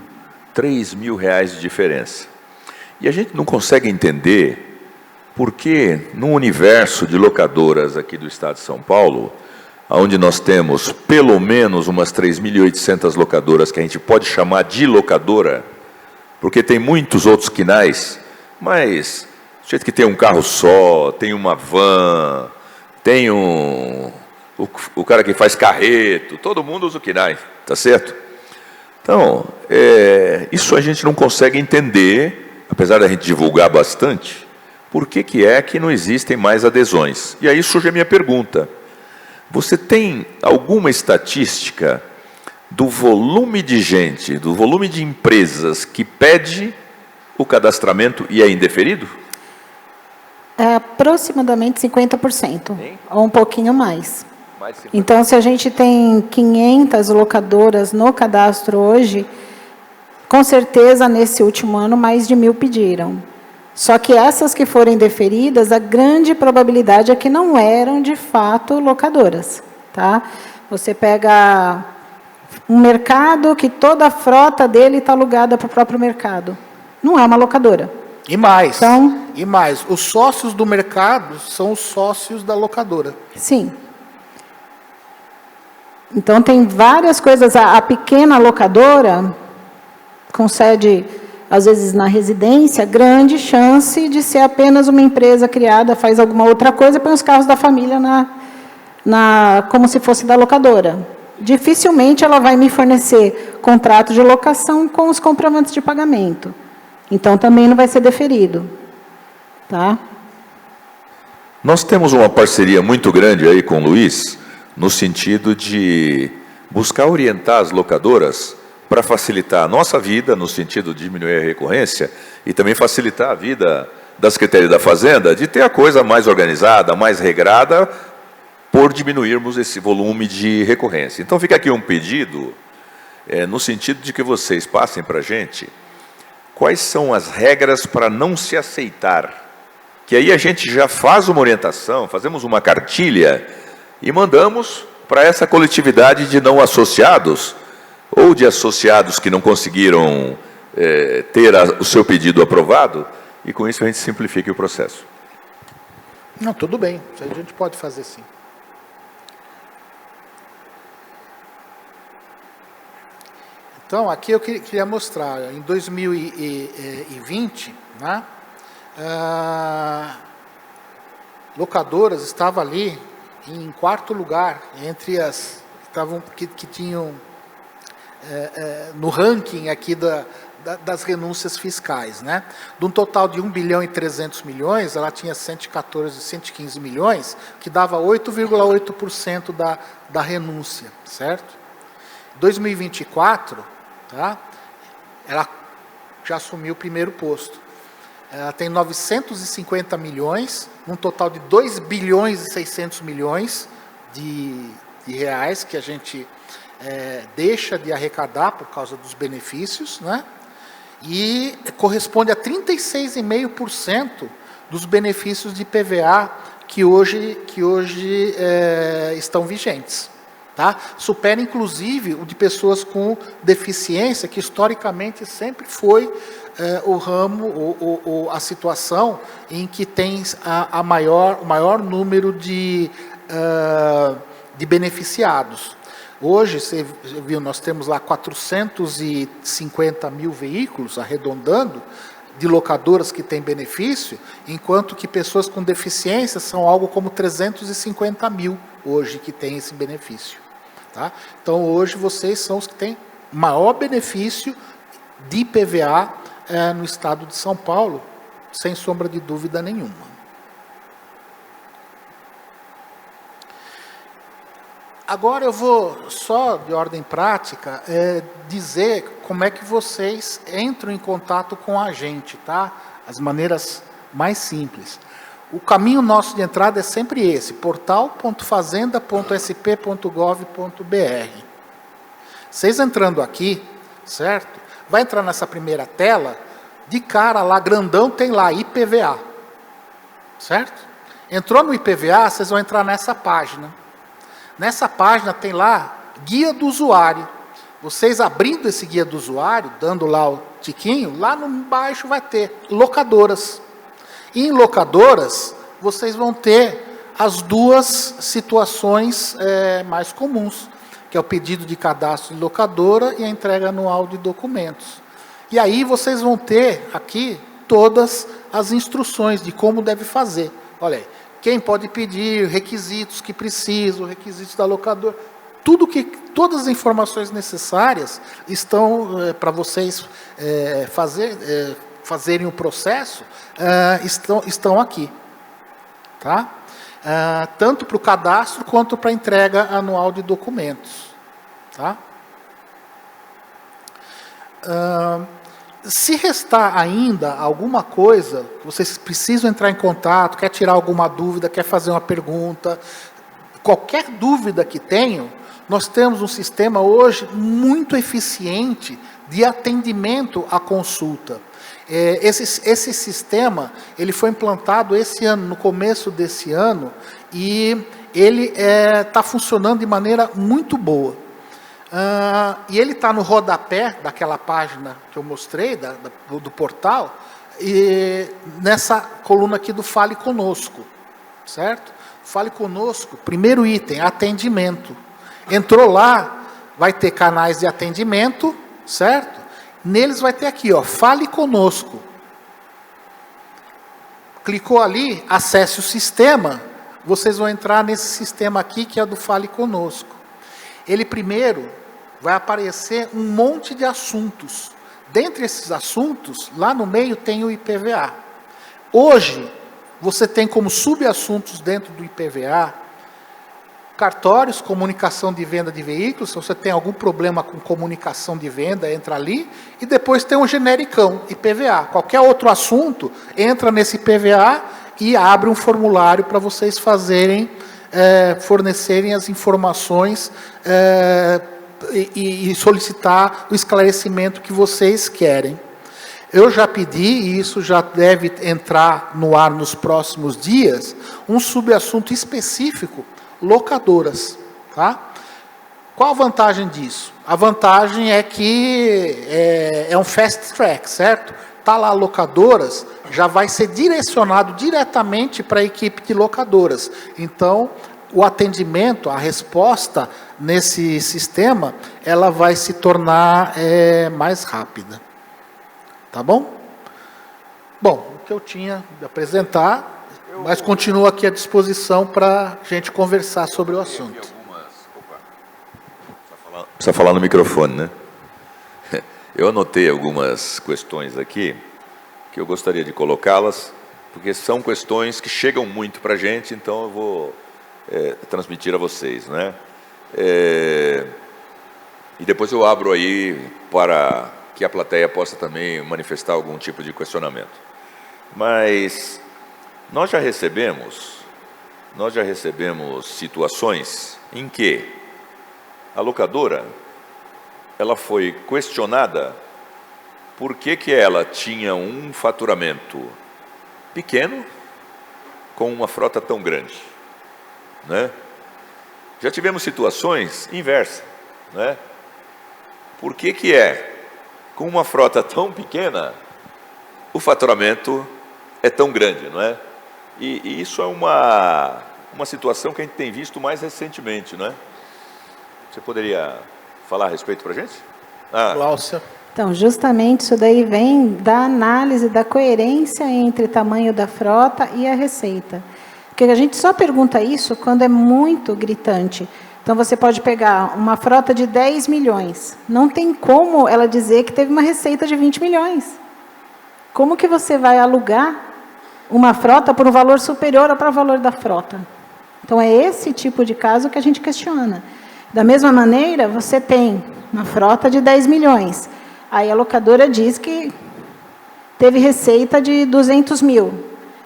3 mil reais de diferença. E a gente não consegue entender por que, no universo de locadoras aqui do estado de São Paulo, onde nós temos pelo menos umas 3.800 locadoras que a gente pode chamar de locadora, porque tem muitos outros quinais, mas o jeito que tem um carro só, tem uma van, tem o cara que faz carreto, todo mundo usa o quinai, tá certo? Então, isso a gente não consegue entender, apesar da gente divulgar bastante, por que é que não existem mais adesões. E aí surge a minha pergunta. Você tem alguma estatística do volume de gente, do volume de empresas que pede o cadastramento e é indeferido? É aproximadamente 50%, ou um pouquinho mais. Mais de 50%. Então, se a gente tem 500 locadoras no cadastro hoje, com certeza, nesse último ano, mais de 1.000 pediram. Só que essas que forem deferidas, a grande probabilidade é que não eram, de fato, locadoras. Tá? Você pega um mercado que toda a frota dele está alugada para o próprio mercado. Não é uma locadora. E mais, Então, os sócios do mercado são os sócios da locadora. sim. Então, tem várias coisas. A pequena locadora concede, às vezes, na residência, grande chance de ser apenas uma empresa criada, faz alguma outra coisa, põe os carros da família como se fosse da locadora. Dificilmente ela vai me fornecer contrato de locação com os comprovantes de pagamento. Então, também não vai ser deferido. Tá? Nós temos uma parceria muito grande aí com o Luiz, no sentido de buscar orientar as locadoras para facilitar a nossa vida, no sentido de diminuir a recorrência, e também facilitar a vida da Secretaria da Fazenda, de ter a coisa mais organizada, mais regrada, por diminuirmos esse volume de recorrência. Então fica aqui um pedido, no sentido de que vocês passem para a gente quais são as regras para não se aceitar, que aí a gente já faz uma orientação, fazemos uma cartilha e mandamos para essa coletividade de não associados, ou de associados que não conseguiram ter o seu pedido aprovado, e com isso a gente simplifica o processo. Não, tudo bem, isso aí a gente pode fazer sim. Então, aqui eu queria mostrar, em 2020, né, locadoras estavam ali em quarto lugar, entre as que tinham no ranking aqui das renúncias fiscais, né? De um total de 1 bilhão e 300 milhões, ela tinha 115 milhões, que dava 8,8% da renúncia, certo? 2024, tá? Ela já assumiu o primeiro posto. Ela tem 950 milhões, um total de 2 bilhões e 600 milhões de reais que a gente deixa de arrecadar por causa dos benefícios, né? E corresponde a 36,5% dos benefícios de PVA que hoje estão vigentes. Tá? Supera, inclusive, o de pessoas com deficiência, que historicamente sempre foi o ramo, a situação em que tem o maior número de beneficiados. Hoje, você viu, nós temos lá 450 mil veículos, arredondando, de locadoras que têm benefício, enquanto que pessoas com deficiência são algo como 350 mil hoje que têm esse benefício. Tá? Então, hoje, vocês são os que têm maior benefício de IPVA no estado de São Paulo, sem sombra de dúvida nenhuma. Agora eu vou, só de ordem prática, dizer como é que vocês entram em contato com a gente, tá? As maneiras mais simples. O caminho nosso de entrada é sempre esse, portal.fazenda.sp.gov.br. Vocês entrando aqui, certo? Vai entrar nessa primeira tela, de cara lá, grandão, tem lá IPVA, certo? Entrou no IPVA, vocês vão entrar nessa página. Nessa página tem lá guia do usuário. Vocês abrindo esse guia do usuário, dando lá o tiquinho, lá no baixo vai ter locadoras. E em locadoras, vocês vão ter as duas situações mais comuns, que é o pedido de cadastro de locadora e a entrega anual de documentos. E aí vocês vão ter aqui todas as instruções de como deve fazer. Olha aí. Quem pode pedir, requisitos que precisam, requisitos da locadora, todas as informações necessárias estão para vocês fazerem o processo, estão aqui. Tá? Tanto para o cadastro quanto para a entrega anual de documentos. Tá? Se restar ainda alguma coisa, vocês precisam entrar em contato, quer tirar alguma dúvida, quer fazer uma pergunta, qualquer dúvida que tenham, nós temos um sistema hoje muito eficiente de atendimento à consulta. Esse sistema, ele foi implantado esse ano, no começo desse ano, e ele está funcionando de maneira muito boa. E ele está no rodapé daquela página que eu mostrei, do portal, e nessa coluna aqui do Fale Conosco, certo? Fale Conosco, primeiro item, atendimento. Entrou lá, vai ter canais de atendimento, certo? Neles vai ter aqui, ó, Fale Conosco. Clicou ali, acesse o sistema, vocês vão entrar nesse sistema aqui, que é do Fale Conosco. Ele primeiro vai aparecer um monte de assuntos. Dentre esses assuntos, lá no meio tem o IPVA. Hoje, você tem como subassuntos dentro do IPVA, cartórios, comunicação de venda de veículos, se você tem algum problema com comunicação de venda, entra ali, e depois tem um genericão, IPVA. Qualquer outro assunto, entra nesse IPVA e abre um formulário para vocês fazerem fornecerem as informações e solicitar o esclarecimento que vocês querem. Eu já pedi, e isso já deve entrar no ar nos próximos dias, um subassunto específico, locadoras. Tá? Qual a vantagem disso? A vantagem é que é um fast track, certo? Está lá locadoras, já vai ser direcionado diretamente para a equipe de locadoras. Então, o atendimento, a resposta nesse sistema, ela vai se tornar mais rápida. Tá bom? Bom, o que eu tinha de apresentar, mas continuo aqui à disposição para a gente conversar sobre o assunto. Precisa falar no microfone, né? Eu anotei algumas questões aqui, que eu gostaria de colocá-las, porque são questões que chegam muito para a gente, então eu vou transmitir a vocês, né? E depois eu abro aí para que a plateia possa também manifestar algum tipo de questionamento. Mas nós já recebemos situações em que a locadora, ela foi questionada por que ela tinha um faturamento pequeno com uma frota tão grande, né? Já tivemos situações inversas, né? Por que com uma frota tão pequena o faturamento é tão grande, não é? E isso é uma situação que a gente tem visto mais recentemente, não é? Você poderia falar a respeito para a gente? Cláudia. Então, justamente isso daí vem da análise da coerência entre tamanho da frota e a receita. Porque a gente só pergunta isso quando é muito gritante. Então, você pode pegar uma frota de 10 milhões. Não tem como ela dizer que teve uma receita de 20 milhões. Como que você vai alugar uma frota por um valor superior ao valor da frota? Então, é esse tipo de caso que a gente questiona. Da mesma maneira, você tem uma frota de 10 milhões. Aí a locadora diz que teve receita de 200 mil.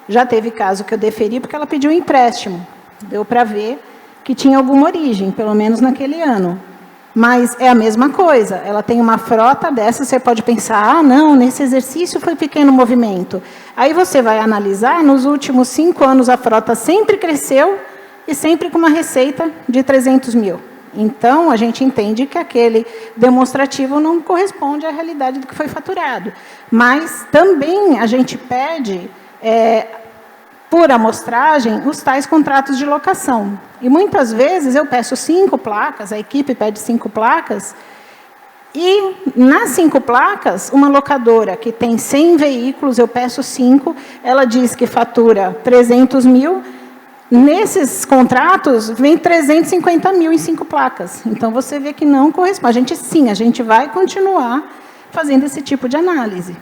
Já teve caso que eu deferi porque ela pediu um empréstimo. Deu para ver que tinha alguma origem, pelo menos naquele ano. Mas é a mesma coisa. Ela tem uma frota dessa, você pode pensar, não, nesse exercício foi pequeno movimento. Aí você vai analisar, nos últimos 5 anos a frota sempre cresceu e sempre com uma receita de 300 mil. Então, a gente entende que aquele demonstrativo não corresponde à realidade do que foi faturado. Mas também a gente pede, por amostragem, os tais contratos de locação. E muitas vezes eu peço 5 placas, a equipe pede 5 placas, e nas 5 placas, uma locadora que tem 100 veículos, eu peço 5, ela diz que fatura 300 mil, nesses contratos, vem 350 mil em 5 placas. Então, você vê que não corresponde. A gente vai continuar fazendo esse tipo de análise.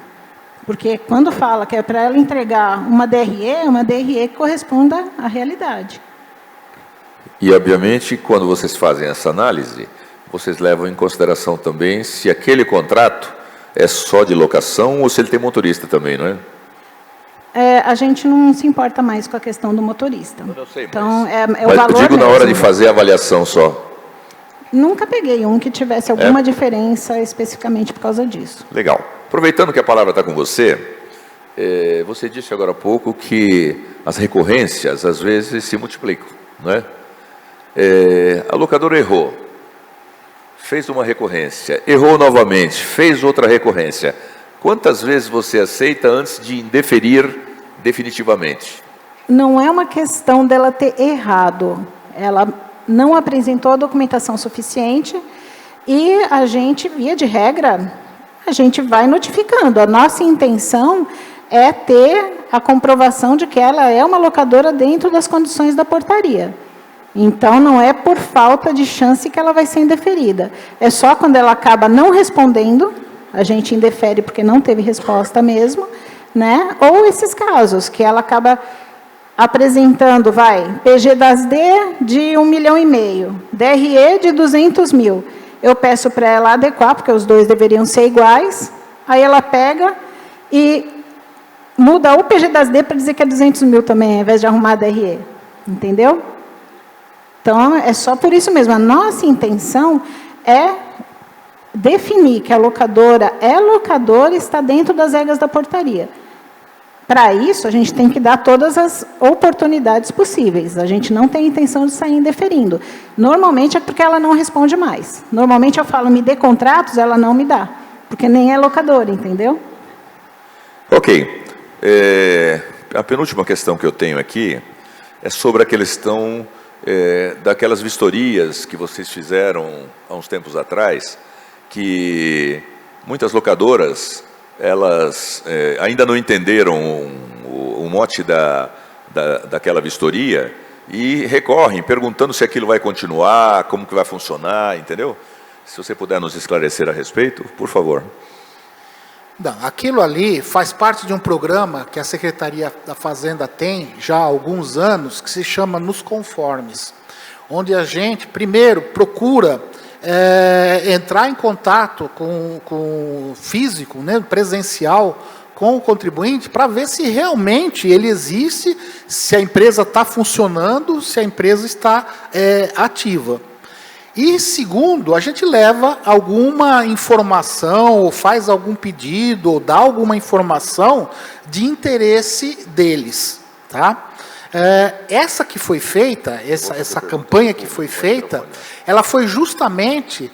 Porque quando fala que é para ela entregar uma DRE que corresponda à realidade. E, obviamente, quando vocês fazem essa análise, vocês levam em consideração também se aquele contrato é só de locação ou se ele tem motorista também, não é? A gente não se importa mais com a questão do motorista. Eu sei, então, mas o valor eu digo na hora de mesmo. fazer a avaliação só. Nunca peguei um que tivesse alguma diferença especificamente por causa disso. Legal. Aproveitando que a palavra está com você, você disse agora há pouco que as recorrências, às vezes, se multiplicam, não é? A locadora errou, fez uma recorrência, errou novamente, fez outra recorrência. Quantas vezes você aceita antes de indeferir definitivamente? Não é uma questão dela ter errado. Ela não apresentou a documentação suficiente e a gente, via de regra, a gente vai notificando. A nossa intenção é ter a comprovação de que ela é uma locadora dentro das condições da portaria. Então, não é por falta de chance que ela vai ser indeferida. É só quando ela acaba não respondendo, a gente indefere porque não teve resposta mesmo, né? Ou esses casos, que ela acaba apresentando, PG das D de 1,5 milhão, DRE de 200 mil. Eu peço para ela adequar, porque os dois deveriam ser iguais, aí ela pega e muda o PG das D para dizer que é 200 mil também, ao invés de arrumar a DRE. Entendeu? Então, é só por isso mesmo. A nossa intenção é definir que a locadora é locadora e está dentro das regras da portaria. Para isso, a gente tem que dar todas as oportunidades possíveis. A gente não tem intenção de sair indeferindo. Normalmente é porque ela não responde mais. Normalmente eu falo, me dê contratos, ela não me dá. Porque nem é locadora, entendeu? Ok. A penúltima questão que eu tenho aqui é sobre a questão daquelas vistorias que vocês fizeram há uns tempos atrás, que muitas locadoras, elas ainda não entenderam o mote daquela vistoria e recorrem, perguntando se aquilo vai continuar, como que vai funcionar, entendeu? Se você puder nos esclarecer a respeito, por favor. Não, aquilo ali faz parte de um programa que a Secretaria da Fazenda tem já há alguns anos, que se chama Nos Conformes, onde a gente, primeiro, procura entrar em contato com o físico, né, presencial, com o contribuinte, para ver se realmente ele existe, se a empresa está funcionando, se a empresa está ativa. E, segundo, a gente leva alguma informação, ou faz algum pedido, ou dá alguma informação de interesse deles. Tá? Essa que foi feita, essa campanha que foi feita, ela foi justamente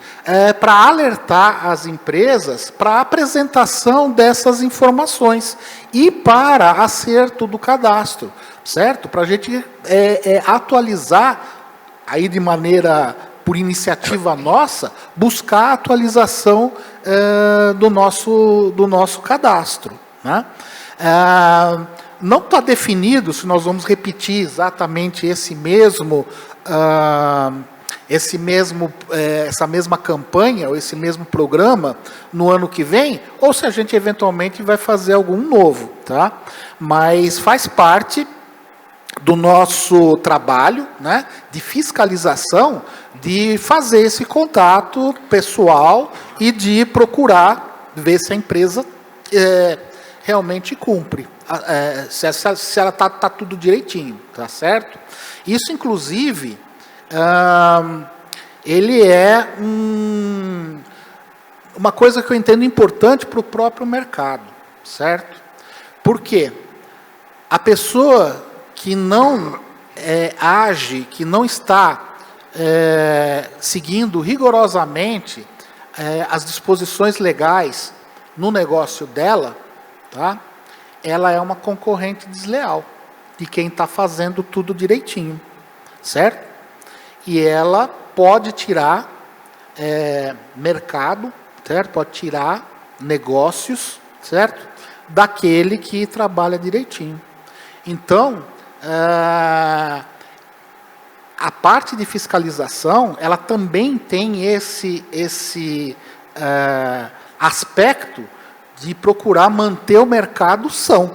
para alertar as empresas para a apresentação dessas informações e para acerto do cadastro, certo? Para a gente atualizar aí de maneira, por iniciativa nossa, buscar a atualização do nosso cadastro. Né? Não está definido se nós vamos repetir exatamente essa mesma campanha, ou esse mesmo programa, no ano que vem, ou se a gente eventualmente vai fazer algum novo. Tá? Mas faz parte do nosso trabalho, né, de fiscalização, de fazer esse contato pessoal e de procurar ver se a empresa realmente cumpre, se ela está tudo direitinho, tá certo? Isso, inclusive, ele é uma coisa que eu entendo importante para o próprio mercado, certo? Por quê? A pessoa que não age, que não está seguindo rigorosamente as disposições legais no negócio dela, tá? Ela é uma concorrente desleal de quem está fazendo tudo direitinho, certo? E ela pode tirar mercado, certo? Pode tirar negócios, certo? Daquele que trabalha direitinho. Então, a parte de fiscalização, ela também tem esse aspecto de procurar manter o mercado são,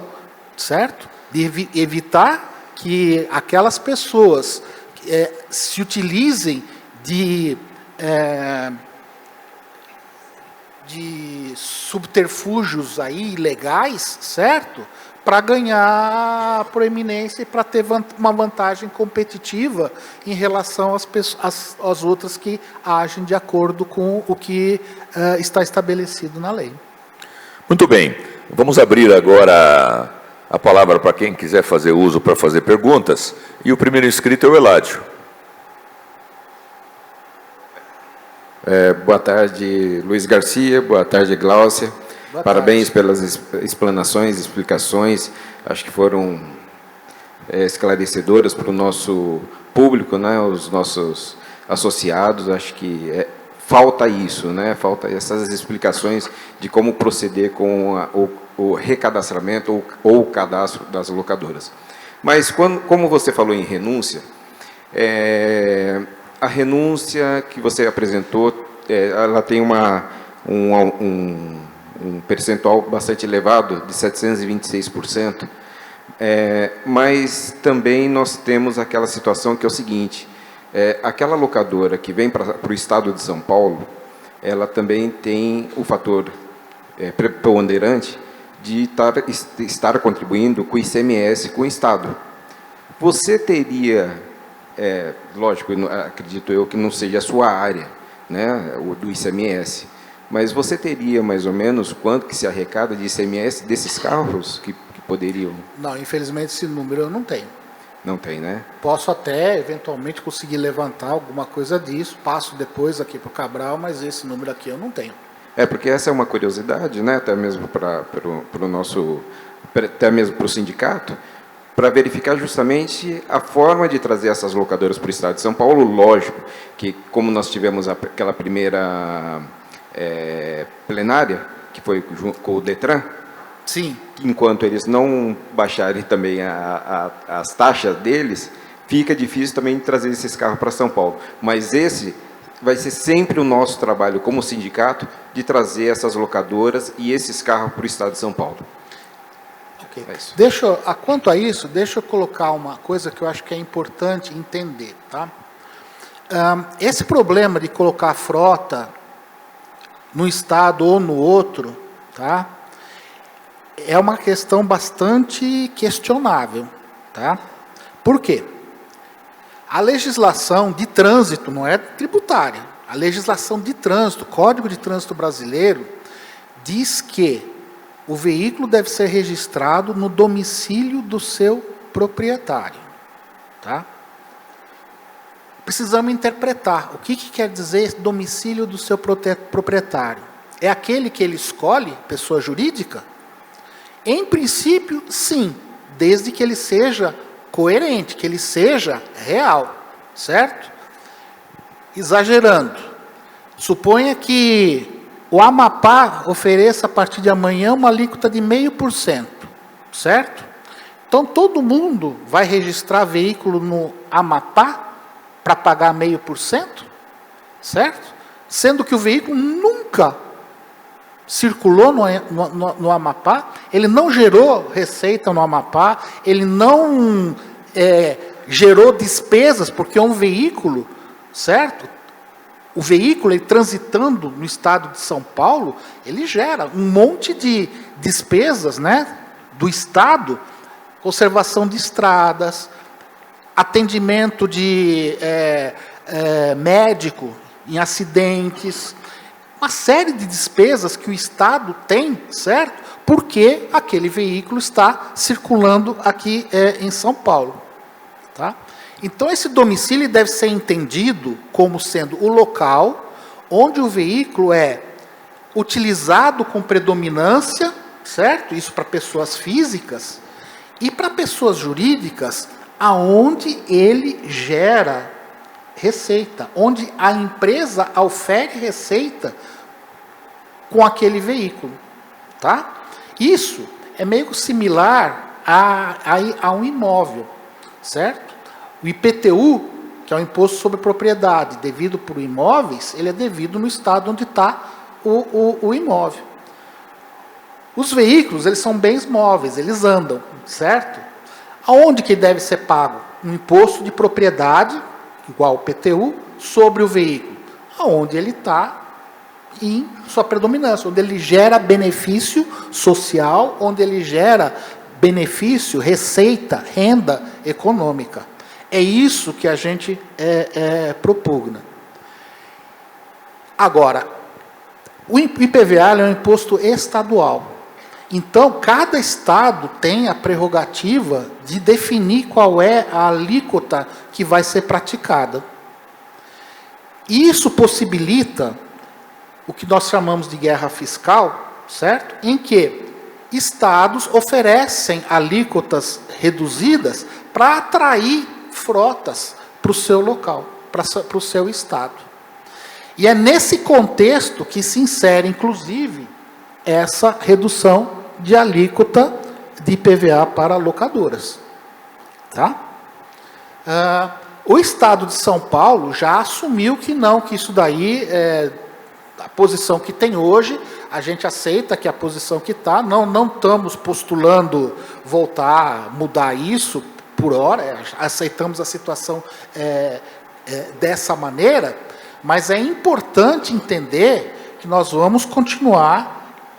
certo? De evitar que aquelas pessoas se utilizem de subterfúgios aí ilegais, certo? Para ganhar proeminência e para ter uma vantagem competitiva em relação às outras que agem de acordo com o que está estabelecido na lei. Muito bem. Vamos abrir agora a palavra para quem quiser fazer uso para fazer perguntas. E o primeiro inscrito é o Eládio. Boa tarde, Luiz Garcia. Boa tarde, Gláucia. Parabéns pelas explanações, explicações. Acho que foram esclarecedoras para o nosso público, né? Os nossos associados. Acho que falta isso, né? Falta essas explicações de como proceder com o recadastramento ou o cadastro das locadoras. Mas, como você falou em renúncia, a renúncia que você apresentou, ela tem um percentual bastante elevado, de 726%, mas também nós temos aquela situação que é o seguinte, aquela locadora que vem para o estado de São Paulo, ela também tem o fator preponderante de estar contribuindo com o ICMS com o estado. Você teria lógico, acredito eu que não seja a sua área, né, o do ICMS, mas você teria mais ou menos quanto que se arrecada de ICMS desses carros que poderiam? Não, infelizmente esse número eu não tenho. Não tem, né? Posso até, eventualmente, conseguir levantar alguma coisa disso, passo depois aqui para o Cabral, mas esse número aqui eu não tenho. Porque essa é uma curiosidade, né, até mesmo para o nosso, até mesmo para o sindicato, para verificar justamente a forma de trazer essas locadoras para o Estado de São Paulo. Lógico que, como nós tivemos aquela primeira plenária, que foi com o Detran, Sim. enquanto eles não baixarem também as taxas deles, fica difícil também trazer esses carros para São Paulo. Mas esse vai ser sempre o nosso trabalho como sindicato de trazer essas locadoras e esses carros para o Estado de São Paulo. Okay. É isso. Quanto a isso, deixa eu colocar uma coisa que eu acho que é importante entender. Tá? Esse problema de colocar a frota no estado ou no outro, tá? É uma questão bastante questionável. Tá? Por quê? A legislação de trânsito não é tributária. A legislação de trânsito, o Código de Trânsito Brasileiro, diz que o veículo deve ser registrado no domicílio do seu proprietário. Tá? Precisamos interpretar. O que quer dizer domicílio do seu proprietário? É aquele que ele escolhe, pessoa jurídica? Em princípio, sim, desde que ele seja coerente, que ele seja real, certo? Exagerando. Suponha que o Amapá ofereça a partir de amanhã uma alíquota de 0,5%, certo? Então todo mundo vai registrar veículo no Amapá para pagar 0,5%, certo? Sendo que o veículo nunca circulou no Amapá, ele não gerou receita no Amapá, ele não gerou despesas, porque é um veículo, certo? O veículo, ele transitando no estado de São Paulo, ele gera um monte de despesas, né, do estado, conservação de estradas, atendimento de médico em acidentes, uma série de despesas que o Estado tem, certo? Porque aquele veículo está circulando aqui em São Paulo. Tá? Então, esse domicílio deve ser entendido como sendo o local onde o veículo é utilizado com predominância, certo? Isso para pessoas físicas, e para pessoas jurídicas, aonde ele gera receita, onde a empresa ofere receita com aquele veículo, tá? Isso é meio similar a um imóvel, certo? O IPTU, que é o Imposto sobre Propriedade, devido por imóveis, ele é devido no estado onde está o imóvel. Os veículos, eles são bens móveis, eles andam, certo? Aonde que deve ser pago? Um imposto de propriedade, igual ao IPTU, sobre o veículo, aonde ele está em sua predominância, onde ele gera benefício social, onde ele gera benefício, receita, renda econômica. É isso que a gente propugna. Agora, o IPVA é um imposto estadual. Então, cada estado tem a prerrogativa de definir qual é a alíquota que vai ser praticada. E isso possibilita o que nós chamamos de guerra fiscal, certo? Em que estados oferecem alíquotas reduzidas para atrair frotas para o seu local, para o seu estado. E é nesse contexto que se insere, inclusive, essa redução de alíquota de IPVA para locadoras. Tá? O Estado de São Paulo já assumiu que não, que isso daí, a posição que tem hoje, a gente aceita que a posição que está, não estamos postulando voltar, mudar isso por hora, aceitamos a situação dessa maneira, mas é importante entender que nós vamos continuar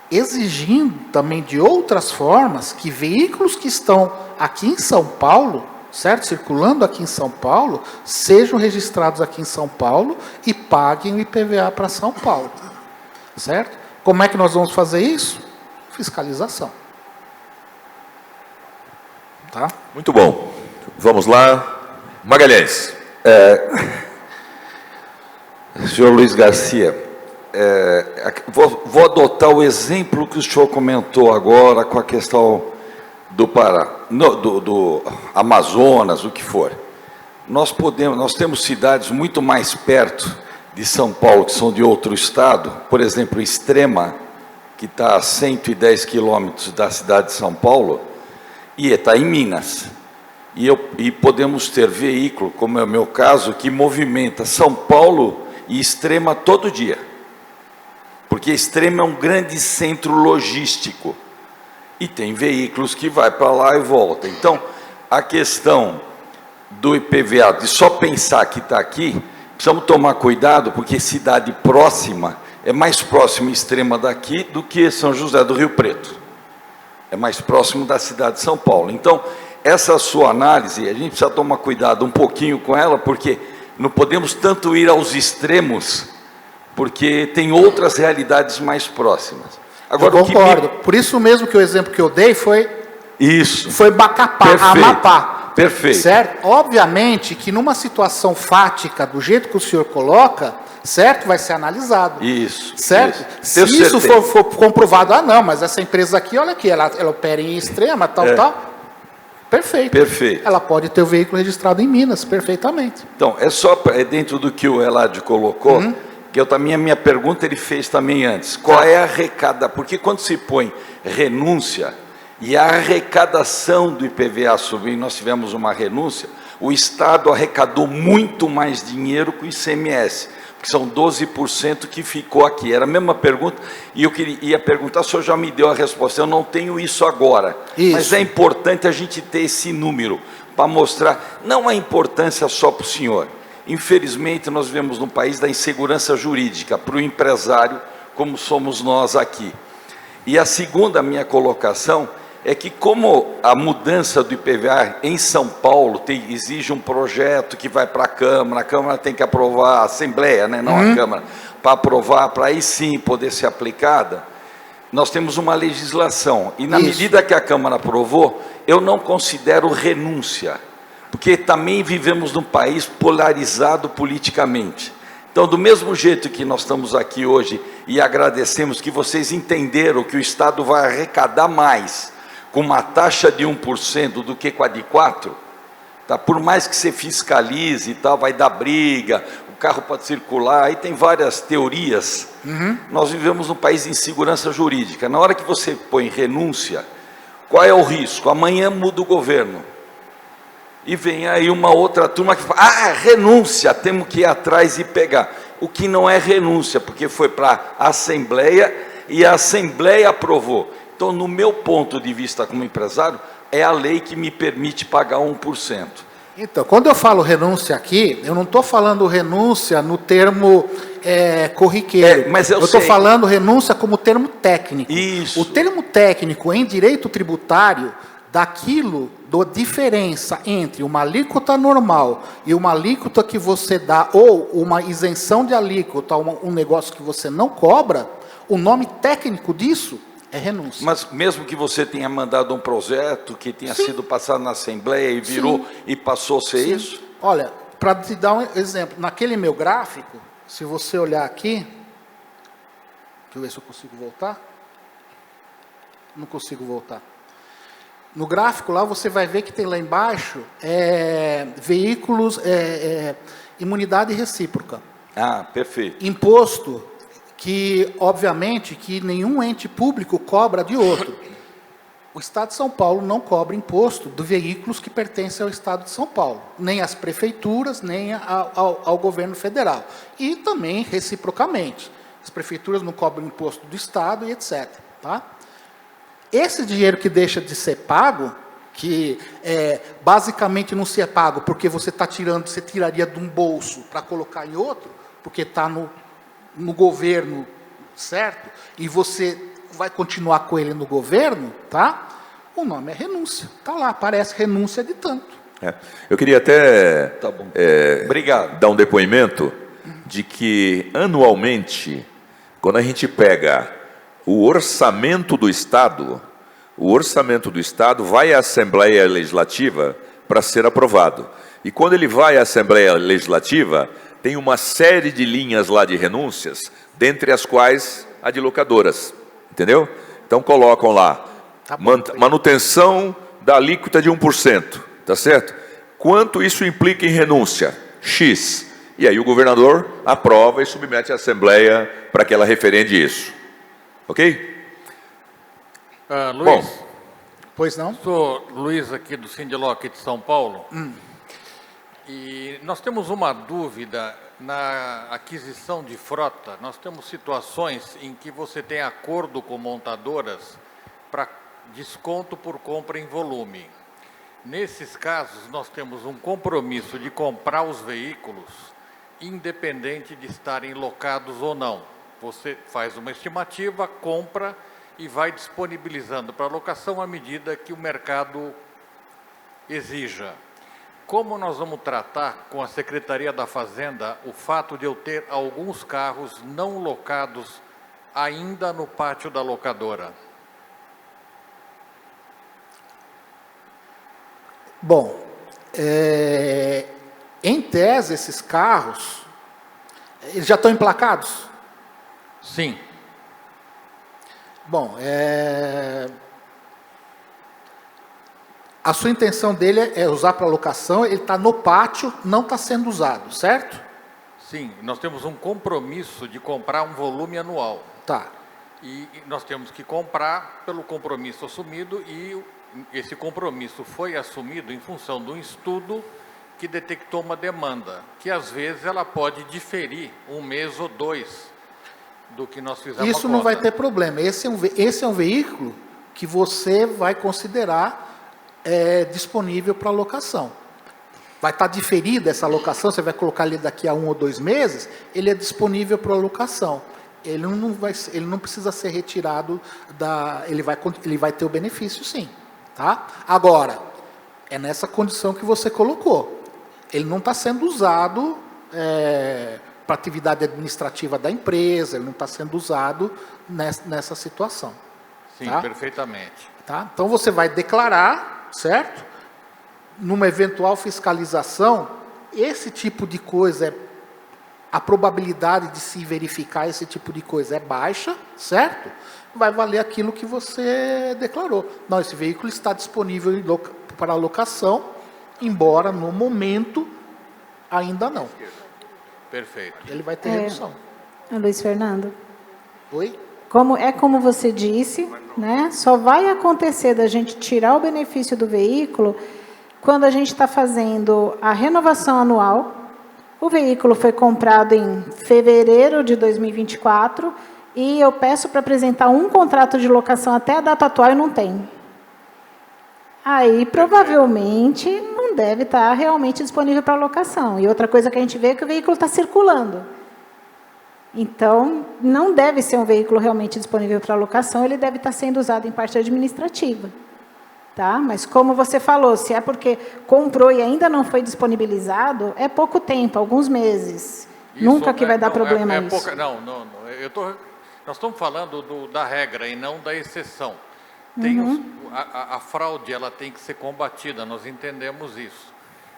exigindo também de outras formas que veículos que estão aqui em São Paulo, certo? Circulando aqui em São Paulo, sejam registrados aqui em São Paulo e paguem o IPVA para São Paulo, certo? Como é que nós vamos fazer isso? Fiscalização. Tá? Muito bom. Vamos lá. Magalhães. Senhor Luiz Garcia, vou adotar o exemplo que o senhor comentou agora com a questão do Pará, do Amazonas, o que for. Nós temos cidades muito mais perto de São Paulo, que são de outro estado, por exemplo, Extrema, que está a 110 quilômetros da cidade de São Paulo, e está em Minas. E podemos ter veículo, como é o meu caso, que movimenta São Paulo e Extrema todo dia. Porque Extrema é um grande centro logístico. E tem veículos que vai para lá e volta. Então, a questão do IPVA, de só pensar que está aqui, precisamos tomar cuidado, porque cidade próxima, é mais próxima Extrema daqui do que São José do Rio Preto. É mais próximo da cidade de São Paulo. Então, essa sua análise, a gente precisa tomar cuidado um pouquinho com ela, porque não podemos tanto ir aos extremos, porque tem outras realidades mais próximas. Agora, eu concordo. Por isso mesmo que o exemplo que eu dei foi Macapá, Amapá. Perfeito. Certo? Obviamente que numa situação fática, do jeito que o senhor coloca, certo? Vai ser analisado. Isso. Certo? Isso. Se isso for comprovado, não, mas essa empresa aqui, olha aqui, ela opera em Extrema, tal. Perfeito. Perfeito. Ela pode ter o veículo registrado em Minas, perfeitamente. Então, é dentro do que o Eladio colocou, que a minha pergunta ele fez também antes. Qual é a arrecadação? Porque quando se põe renúncia e a arrecadação do IPVA subiu, nós tivemos uma renúncia, o Estado arrecadou muito mais dinheiro que o ICMS, porque são 12% que ficou aqui. Era a mesma pergunta, e eu ia perguntar, o senhor já me deu a resposta, eu não tenho isso agora. Isso. Mas é importante a gente ter esse número, para mostrar, não a importância só para o senhor. Infelizmente, nós vivemos num país da insegurança jurídica, para o empresário, como somos nós aqui. E a segunda minha colocação é que, como a mudança do IPVA em São Paulo exige um projeto que vai para a Câmara tem que aprovar, a Assembleia, né, não a Câmara, para aprovar, para aí sim poder ser aplicada, nós temos uma legislação. E na medida que a Câmara aprovou, eu não considero renúncia, porque também vivemos num país polarizado politicamente. Então, do mesmo jeito que nós estamos aqui hoje e agradecemos que vocês entenderam que o Estado vai arrecadar mais com uma taxa de 1% do que com a de 4%, tá? Por mais que você fiscalize e tal, vai dar briga, o carro pode circular, aí tem várias teorias. Nós vivemos num país de insegurança jurídica. Na hora que você põe renúncia, qual é o risco? Amanhã muda o governo. E vem aí uma outra turma que fala, renúncia, temos que ir atrás e pegar. O que não é renúncia, porque foi para a Assembleia e a Assembleia aprovou. Então, no meu ponto de vista como empresário, é a lei que me permite pagar 1%. Então, quando eu falo renúncia aqui, eu não estou falando renúncia no termo corriqueiro. Mas eu estou falando renúncia como termo técnico. Isso. O termo técnico em direito tributário, daquilo, da diferença entre uma alíquota normal e uma alíquota que você dá, ou uma isenção de alíquota, um negócio que você não cobra, o nome técnico disso é renúncia. Mas mesmo que você tenha mandado um projeto que tenha sido passado na Assembleia e virou e passou a ser isso? Olha, para te dar um exemplo, naquele meu gráfico, se você olhar aqui, deixa eu ver se eu consigo voltar. Não consigo voltar. No gráfico lá você vai ver que tem lá embaixo veículos, imunidade recíproca. Ah, perfeito. Imposto que, obviamente, que nenhum ente público cobra de outro. O Estado de São Paulo não cobra imposto de veículos que pertencem ao Estado de São Paulo, nem às prefeituras, nem ao governo federal. E também, reciprocamente, as prefeituras não cobram imposto do Estado e etc. Tá? Esse dinheiro que deixa de ser pago, que basicamente não se é pago porque você está tirando, você tiraria de um bolso para colocar em outro, porque está no governo, certo? E você vai continuar com ele no governo, tá? O nome é renúncia. Está lá, aparece renúncia de tanto. Eu queria até Tá bom. Obrigado. dar um depoimento de que, anualmente, quando a gente pega o orçamento do Estado vai à Assembleia Legislativa para ser aprovado. E quando ele vai à Assembleia Legislativa, tem uma série de linhas lá de renúncias, dentre as quais a de locadoras. Entendeu? Então colocam lá, manutenção da alíquota de 1%, tá certo? Quanto isso implica em renúncia? X. E aí o governador aprova e submete à Assembleia para que ela referende isso. Ok? Luiz, Bom. Pois não? sou Luiz aqui do Sindiloc de São Paulo. E nós temos uma dúvida na aquisição de frota. Nós temos situações em que você tem acordo com montadoras para desconto por compra em volume. Nesses casos, nós temos um compromisso de comprar os veículos, independente de estarem locados ou não. Você faz uma estimativa, compra e vai disponibilizando para locação à medida que o mercado exija. Como nós vamos tratar com a Secretaria da Fazenda o fato de eu ter alguns carros não locados ainda no pátio da locadora? Bom, em tese, esses carros, eles já estão emplacados? Sim. Bom, a sua intenção dele é usar para locação, ele está no pátio, não está sendo usado, certo? Sim, nós temos um compromisso de comprar um volume anual. Tá. E nós temos que comprar pelo compromisso assumido, e esse compromisso foi assumido em função de um estudo que detectou uma demanda, que às vezes ela pode diferir 1 mês ou 2 do que nós fizemos. Isso não vai ter problema. Esse é um veículo que você vai considerar disponível para locação. Vai estar diferida essa locação, você vai colocar ele daqui a 1 ou 2 meses, ele é disponível para locação. Ele não precisa ser retirado ele vai ter o benefício, sim. Tá? Agora, é nessa condição que você colocou. Ele não está sendo usado para atividade administrativa da empresa, ele não está sendo usado nessa situação. Sim, tá? Perfeitamente. Tá? Então você vai declarar, certo? Numa eventual fiscalização, esse tipo de coisa, a probabilidade de se verificar esse tipo de coisa é baixa, certo? Vai valer aquilo que você declarou. Não, esse veículo está disponível para locação, embora no momento ainda não. Perfeito. Ele vai ter redução. Luiz Fernando, Oi? como você disse, né, só vai acontecer da gente tirar o benefício do veículo quando a gente está fazendo a renovação anual. O veículo foi comprado em fevereiro de 2024 e eu peço para apresentar um contrato de locação até a data atual e não tem. Aí, provavelmente, não deve estar realmente disponível para locação. E outra coisa que a gente vê é que o veículo está circulando. Então, não deve ser um veículo realmente disponível para locação, ele deve estar sendo usado em parte administrativa. Tá? Mas, como você falou, se é porque comprou e ainda não foi disponibilizado, é pouco tempo, alguns meses. Isso, Nunca que vai dar problema isso. Pouca, não. Nós estamos falando da regra e não da exceção. A fraude, ela tem que ser combatida, nós entendemos isso.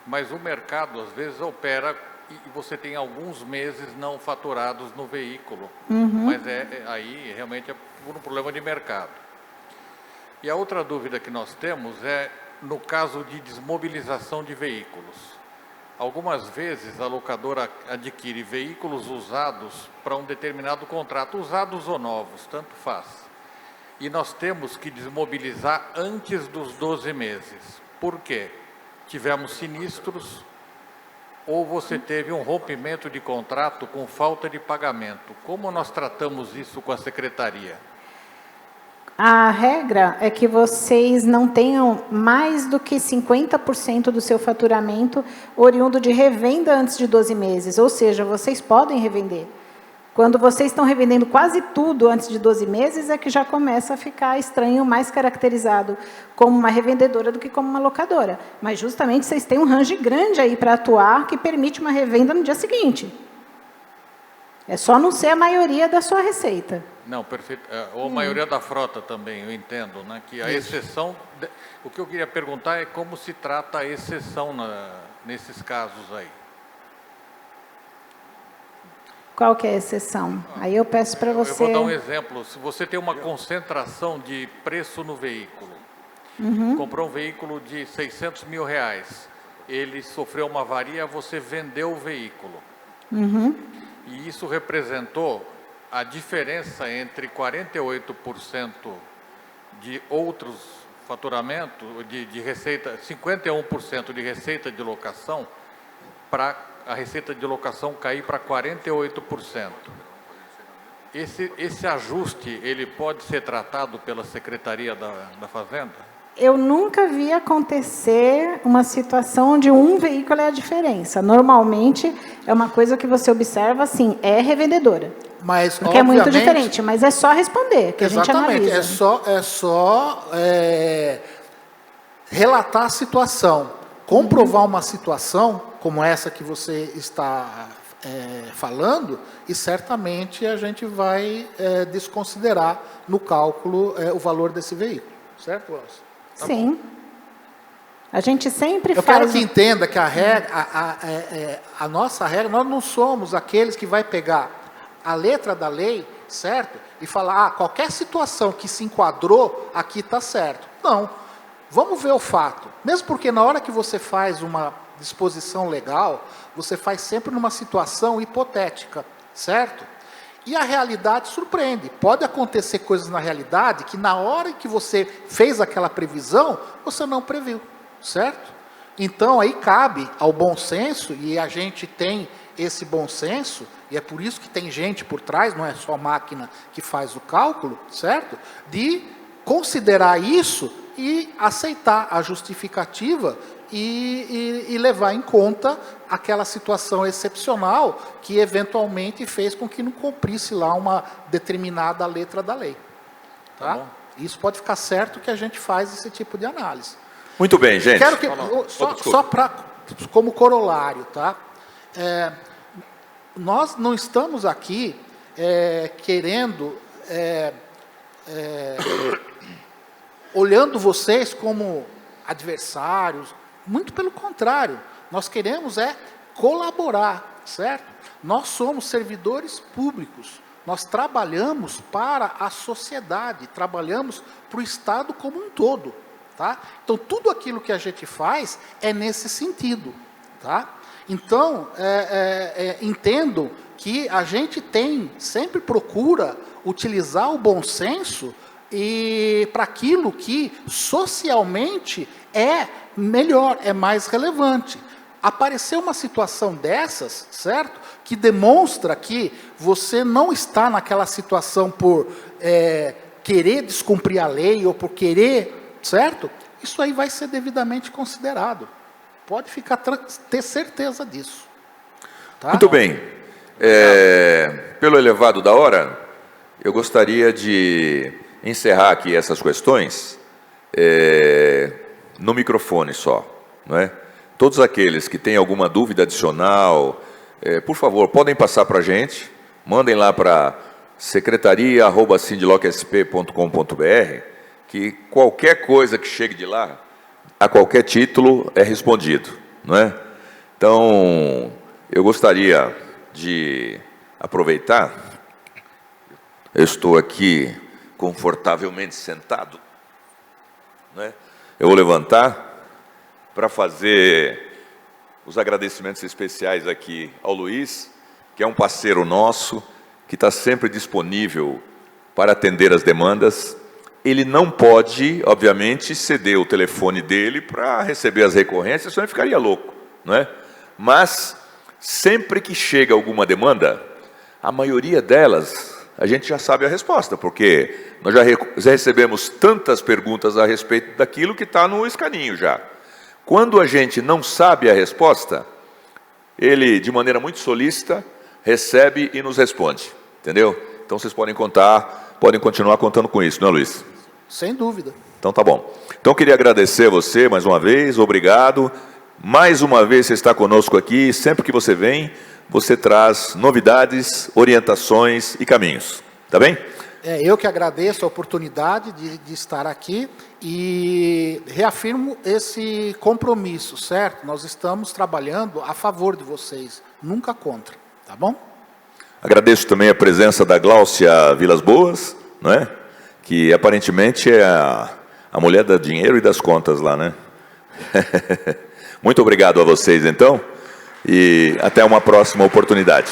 Mas o mercado, às vezes, opera e você tem alguns meses não faturados no veículo. Mas aí, realmente, é por um problema de mercado. E a outra dúvida que nós temos é no caso de desmobilização de veículos. Algumas vezes, a locadora adquire veículos usados para um determinado contrato, usados ou novos, tanto faz. E nós temos que desmobilizar antes dos 12 meses. Por quê? Tivemos sinistros ou você teve um rompimento de contrato com falta de pagamento. Como nós tratamos isso com a secretaria? A regra é que vocês não tenham mais do que 50% do seu faturamento oriundo de revenda antes de 12 meses. Ou seja, vocês podem revender. Quando vocês estão revendendo quase tudo antes de 12 meses, é que já começa a ficar estranho, mais caracterizado como uma revendedora do que como uma locadora. Mas justamente vocês têm um range grande aí para atuar que permite uma revenda no dia seguinte. É só não ser a maioria da sua receita. Não, perfeito. Ou a maioria da frota também, eu entendo, né? Que a exceção... O que eu queria perguntar é como se trata a exceção nesses casos aí. Qual que é a exceção? Aí eu peço para você... Eu vou dar um exemplo. Se você tem uma concentração de preço no veículo, comprou um veículo de R$600 mil, ele sofreu uma avaria, você vendeu o veículo. E isso representou a diferença entre 48% de outros faturamentos, de receita, 51% de receita de locação, para a receita de locação cair para 48%. Esse ajuste, ele pode ser tratado pela Secretaria da Fazenda? Eu nunca vi acontecer uma situação onde um veículo é a diferença. Normalmente, é uma coisa que você observa, assim, é revendedora. Mas, porque é muito diferente, mas é só responder, que exatamente, a gente analisa. É só relatar a situação, comprovar uma situação como essa que você está falando, e certamente a gente vai desconsiderar no cálculo o valor desse veículo. Certo, Elcio? Tá. Sim. Bom. A gente sempre faz... Eu quero que entenda que a nossa regra, nós não somos aqueles que vai pegar a letra da lei, certo? E falar, qualquer situação que se enquadrou, aqui está certo. Não. Vamos ver o fato. Mesmo porque na hora que você faz uma disposição legal, você faz sempre numa situação hipotética, certo? E a realidade surpreende. Pode acontecer coisas na realidade que na hora que você fez aquela previsão, você não previu, certo? Então aí cabe ao bom senso, e a gente tem esse bom senso, e é por isso que tem gente por trás, não é só a máquina que faz o cálculo, certo? De considerar isso e aceitar a justificativa e levar em conta aquela situação excepcional que eventualmente fez com que não cumprisse lá uma determinada letra da lei. Tá? Isso pode ficar certo que a gente faz esse tipo de análise. Muito bem, gente. Quero que, só como corolário, tá? Nós não estamos aqui querendo... olhando vocês como adversários, muito pelo contrário, nós queremos colaborar, certo? Nós somos servidores públicos, nós trabalhamos para a sociedade, trabalhamos para o Estado como um todo, tá? Então, tudo aquilo que a gente faz é nesse sentido, tá? Então, entendo que a gente sempre procura utilizar o bom senso e para aquilo que socialmente é melhor, é mais relevante. Apareceu uma situação dessas, certo? Que demonstra que você não está naquela situação por querer descumprir a lei ou por querer, certo? Isso aí vai ser devidamente considerado. Pode ter certeza disso. Tá? Muito bem. Pelo elevado da hora, eu gostaria de encerrar aqui essas questões no microfone só, não é? Todos aqueles que têm alguma dúvida adicional, por favor, podem passar para a gente, mandem lá para secretaria@sindlocsp.com.br, que qualquer coisa que chegue de lá, a qualquer título, é respondido, não é? Então, eu gostaria de aproveitar, eu estou aqui confortavelmente sentado, né? Eu vou levantar para fazer os agradecimentos especiais aqui ao Luiz, que é um parceiro nosso, que está sempre disponível para atender as demandas. Ele não pode, obviamente, ceder o telefone dele para receber as recorrências, senão ele ficaria louco, não é? Mas, sempre que chega alguma demanda, a maioria delas a gente já sabe a resposta, porque nós já recebemos tantas perguntas a respeito daquilo que está no escaninho já. Quando a gente não sabe a resposta, ele, de maneira muito solícita, recebe e nos responde, Entendeu? Então vocês podem contar, podem continuar contando com isso, não é, Luiz? Sem dúvida. Então tá bom. Então eu queria agradecer a você mais uma vez, obrigado. Mais uma vez você está conosco aqui, sempre que você vem, você traz novidades, orientações e caminhos. Tá bem? Eu que agradeço a oportunidade de estar aqui e reafirmo esse compromisso, certo? Nós estamos trabalhando a favor de vocês, nunca contra, tá bom? Agradeço também a presença da Gláucia Vilas Boas, não é? Que aparentemente é a mulher do dinheiro e das contas lá, né? Muito obrigado a vocês, então, e até uma próxima oportunidade.